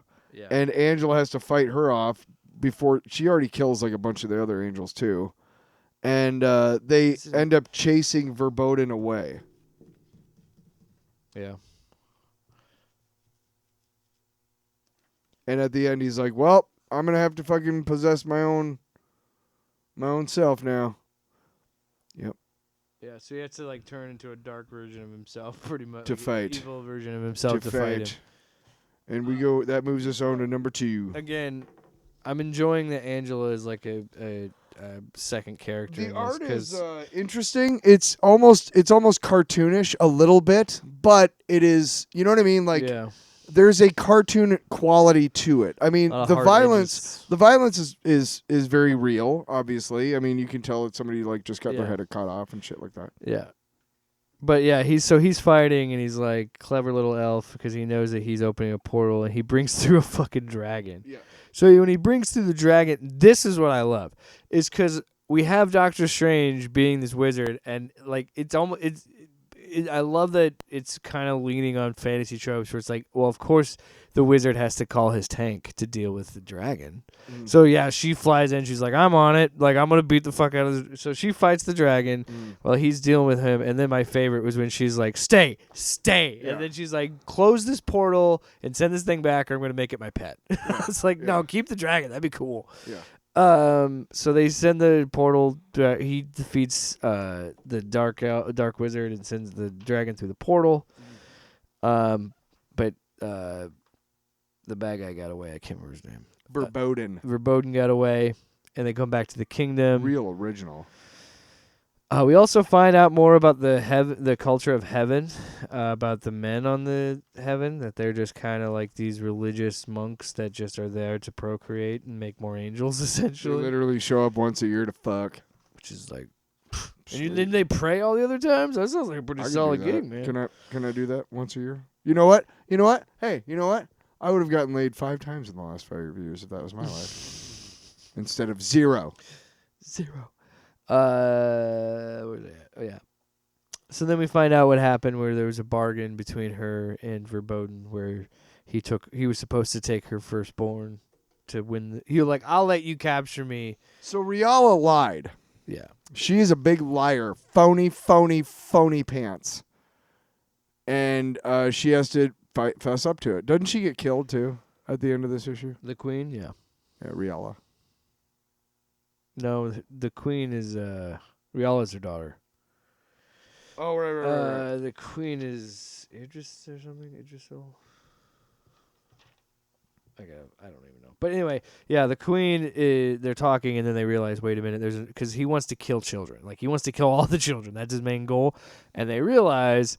and Angela has to fight her off before she already kills like a bunch of the other angels too, and they end up chasing Verboten away. Yeah. And at the end, he's like, "Well, I'm gonna have to fucking possess my own self now." Yep. Yeah, so he has to like turn into a dark version of himself, pretty much. To like fight. An evil version of himself to fight him. And we go. That moves us on to number 2. Again, I'm enjoying that Angela is like a second character. The in art this, is interesting. It's almost cartoonish a little bit, but it is. You know what I mean? Like. Yeah. There's a cartoon quality to it. I mean, the violence is very real, obviously. I mean, you can tell that somebody like just got their head cut off and shit like that. Yeah. But yeah, he's fighting and he's like clever little elf because he knows that he's opening a portal and he brings through a fucking dragon. Yeah. So when he brings through the dragon, this is what I love. Is cuz we have Doctor Strange being this wizard and like I love that it's kind of leaning on fantasy tropes where it's like, well, of course the wizard has to call his tank to deal with the dragon. So yeah, she flies in. She's like, I'm on it. Like, I'm going to beat the fuck out of this. So she fights the dragon while he's dealing with him. And then my favorite was when she's like, stay. Yeah. And then she's like, close this portal and send this thing back or I'm going to make it my pet. It's like, no, keep the dragon. That'd be cool. Yeah. So they send the portal. He defeats the dark wizard and sends the dragon through the portal. But the bad guy got away. I can't remember his name. Verboten got away, and they come back to the kingdom. Real original. We also find out more about the culture of heaven, about the men on the heaven, that they're just kind of like these religious monks that just are there to procreate and make more angels, essentially. They literally show up once a year to fuck. Which is like... And then they pray all the other times? That sounds like a pretty solid gig, man. Can I do that once a year? You know what? Hey, you know what? I would have gotten laid 5 times in the last 5 years if that was my life. Instead of 0. 0. Where's it at? Oh yeah. So then we find out what happened where there was a bargain between her and Verboten where he was supposed to take her firstborn to win. He was like, I'll let you capture me. So Riala lied. Yeah. She's a big liar. Phony pants. And she has to fess up to it. Doesn't she get killed too at the end of this issue? The queen, yeah. Yeah, Riala. No, the queen is Riala's her daughter. Oh, right. The queen is Idris or something. Idrisil. I don't even know. But anyway, yeah, the queen they're talking and then they realize, wait a minute, because he wants to kill children. Like he wants to kill all the children. That's his main goal. And they realize,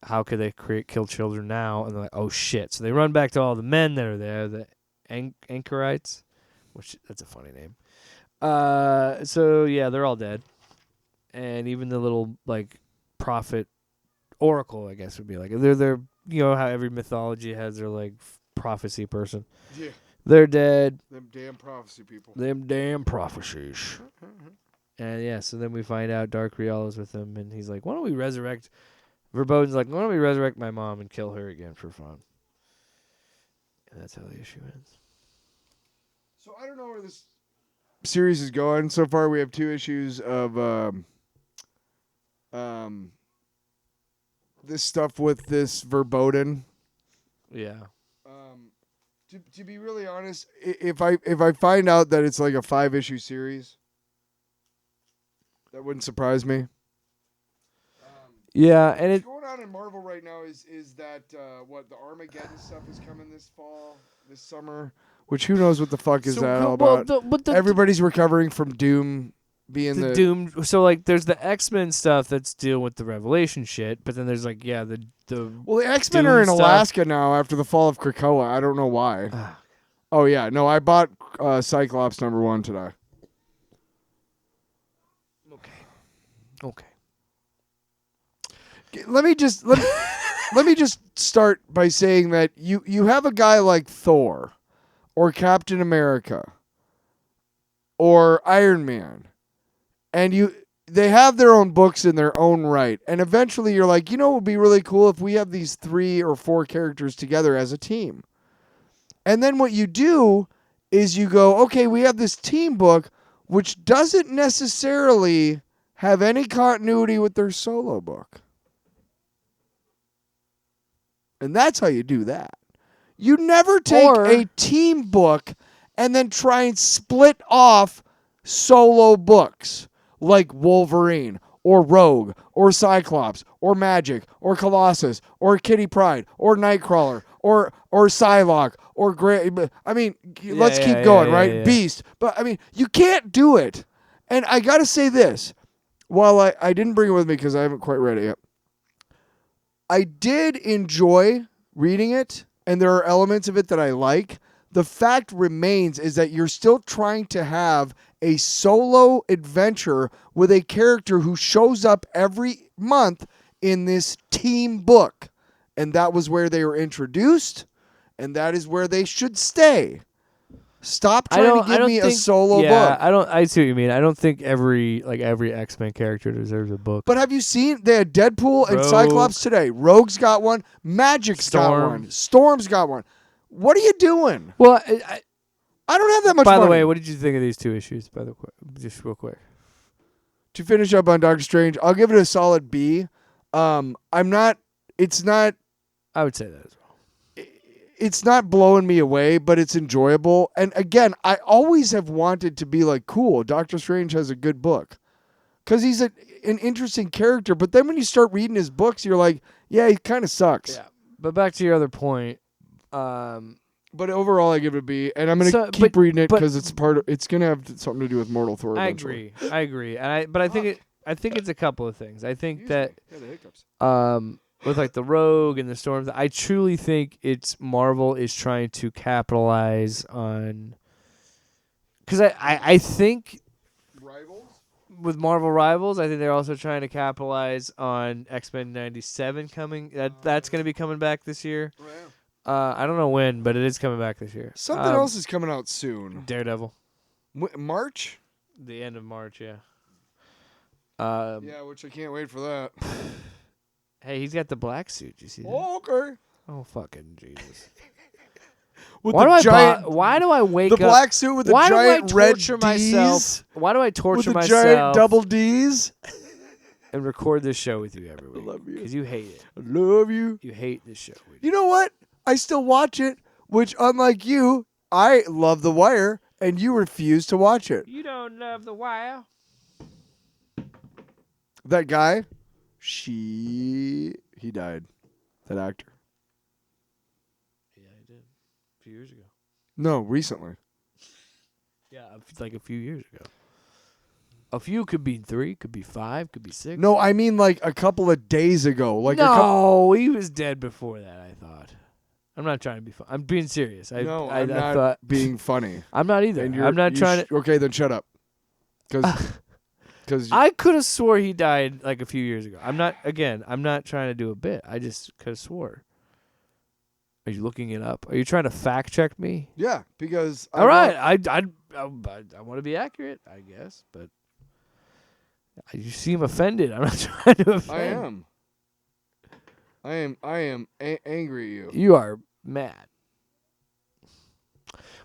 how could they kill children now? And they're like, oh shit! So they run back to all the men that are there, the anchorites, which that's a funny name. So yeah, they're all dead, and even the little like prophet oracle, I guess would be like they're you know how every mythology has their like prophecy person. Yeah, they're dead. Them damn prophecy people. Them damn prophecies. And yeah, so then we find out Dark Riala's with him, and he's like, "Why don't we resurrect?" Verboten's like, "Why don't we resurrect my mom and kill her again for fun?" And that's how the issue ends. So I don't know where this series is going. So far, we have 2 issues of this stuff with this Verboten. Yeah. To be really honest, if I find out that it's like a 5-issue series, that wouldn't surprise me. Yeah, and what's going on in Marvel right now is that the Armageddon stuff is coming this summer, which who knows what the fuck is that all about? Everybody's recovering from Doom being the Doom. So like, there's the X-Men stuff that's dealing with the Revelation shit, but then there's like, yeah, the X-Men are in Alaska now after the fall of Krakoa. I don't know why. Oh yeah, no, I bought Cyclops #1 today. Okay. Let me just start by saying that you have a guy like Thor, or Captain America or Iron Man, and they have their own books in their own right, and eventually you're like, it would be really cool if we have these 3 or 4 characters together as a team. And then what you do is you go, okay, we have this team book, which doesn't necessarily have any continuity with their solo book. And that's how you do that. You never take a team book and then try and split off solo books like Wolverine or Rogue or Cyclops or Magic or Colossus or Kitty Pryde or Nightcrawler or Psylocke or let's keep going, right? Yeah. Beast. But, you can't do it. And I got to say this. While I didn't bring it with me because I haven't quite read it yet, I did enjoy reading it, and there are elements of it that I like. The fact remains is that you're still trying to have a solo adventure with a character who shows up every month in this team book. And that was where they were introduced, and that is where they should stay. Stop trying to give me a solo book. I see what you mean. I don't think every X-Men character deserves a book. But have you seen they had Deadpool and Rogue. Cyclops today? Rogue's got one. Magic's got one. Storm's got one. What are you doing? Well, I don't have that much by money. the way, what did you think of these 2 issues? By the way, just real quick. To finish up on Doctor Strange, I'll give it a solid B. It's not. I would say that as well. It's not blowing me away, but it's enjoyable. And again, I always have wanted to be like, cool, Doctor Strange has a good book. Because he's an interesting character. But then when you start reading his books, you're like, yeah, he kind of sucks. Yeah. But back to your other point. But overall, I give it a B. And I'm going to keep reading it because it's going to have something to do with Mortal Thor eventually. I agree. And I think it's a couple of things. I think that with like the Rogue and the Storms, I truly think Marvel is trying to capitalize on, because I think with Marvel Rivals, I think they're also trying to capitalize on X-Men 97 coming. That's going to be coming back this year. I don't know when, but it is coming back this year. Something else is coming out soon. Daredevil. March? The end of March, yeah. Yeah, which I can't wait for that. Hey, he's got the black suit. You see that? Oh, okay. Oh, fucking Jesus. With why do I wake up? The black suit with the giant red D's. Why do I torture with the myself? Giant double D's. And record this show with you every week. I love you. Because you hate it. I love you. You hate this show. You know what? I still watch it, which, unlike you, I love The Wire, and you refuse to watch it. You don't love The Wire? That guy, he died. That actor. Yeah, he did. A few years ago. No, recently. Yeah, like a few years ago. A few could be 3, could be 5, could be 6. No, I mean like a couple of days ago. He was dead before that, I thought. I'm not trying to be funny. I'm being serious. I'm not being funny. I'm not either. I'm not trying to. Okay, then shut up. Because I could have swore he died like a few years ago. I'm not trying to do a bit. I just could have swore. Are you looking it up? Are you trying to fact check me? Yeah, because all right, I want to be accurate, I guess, but you seem offended. I'm not trying to offend. I am angry at you. You are mad.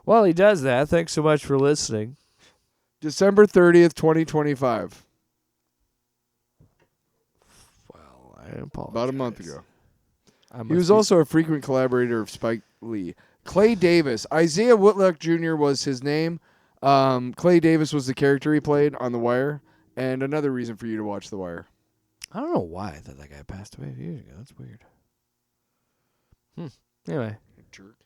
Well, he does that. Thanks so much for listening. December 30th, 2025. Well, I apologize. About a month ago. He was also a frequent collaborator of Spike Lee. Clay Davis. Isaiah Whitlock Jr. was his name. Clay Davis was the character he played on The Wire. And another reason for you to watch The Wire. I don't know why I thought that guy passed away a few years ago. That's weird. Anyway. Jerk.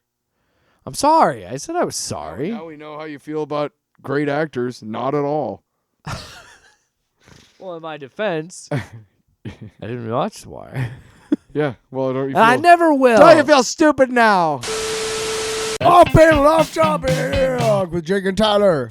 I'm sorry. I said I was sorry. Now we know how you feel about great actors. Not at all. Well, in my defense, I didn't watch The Wire. Yeah. Well, don't you I never will. Don't you feel stupid now? Off panel, off topic with Jake and Tyler.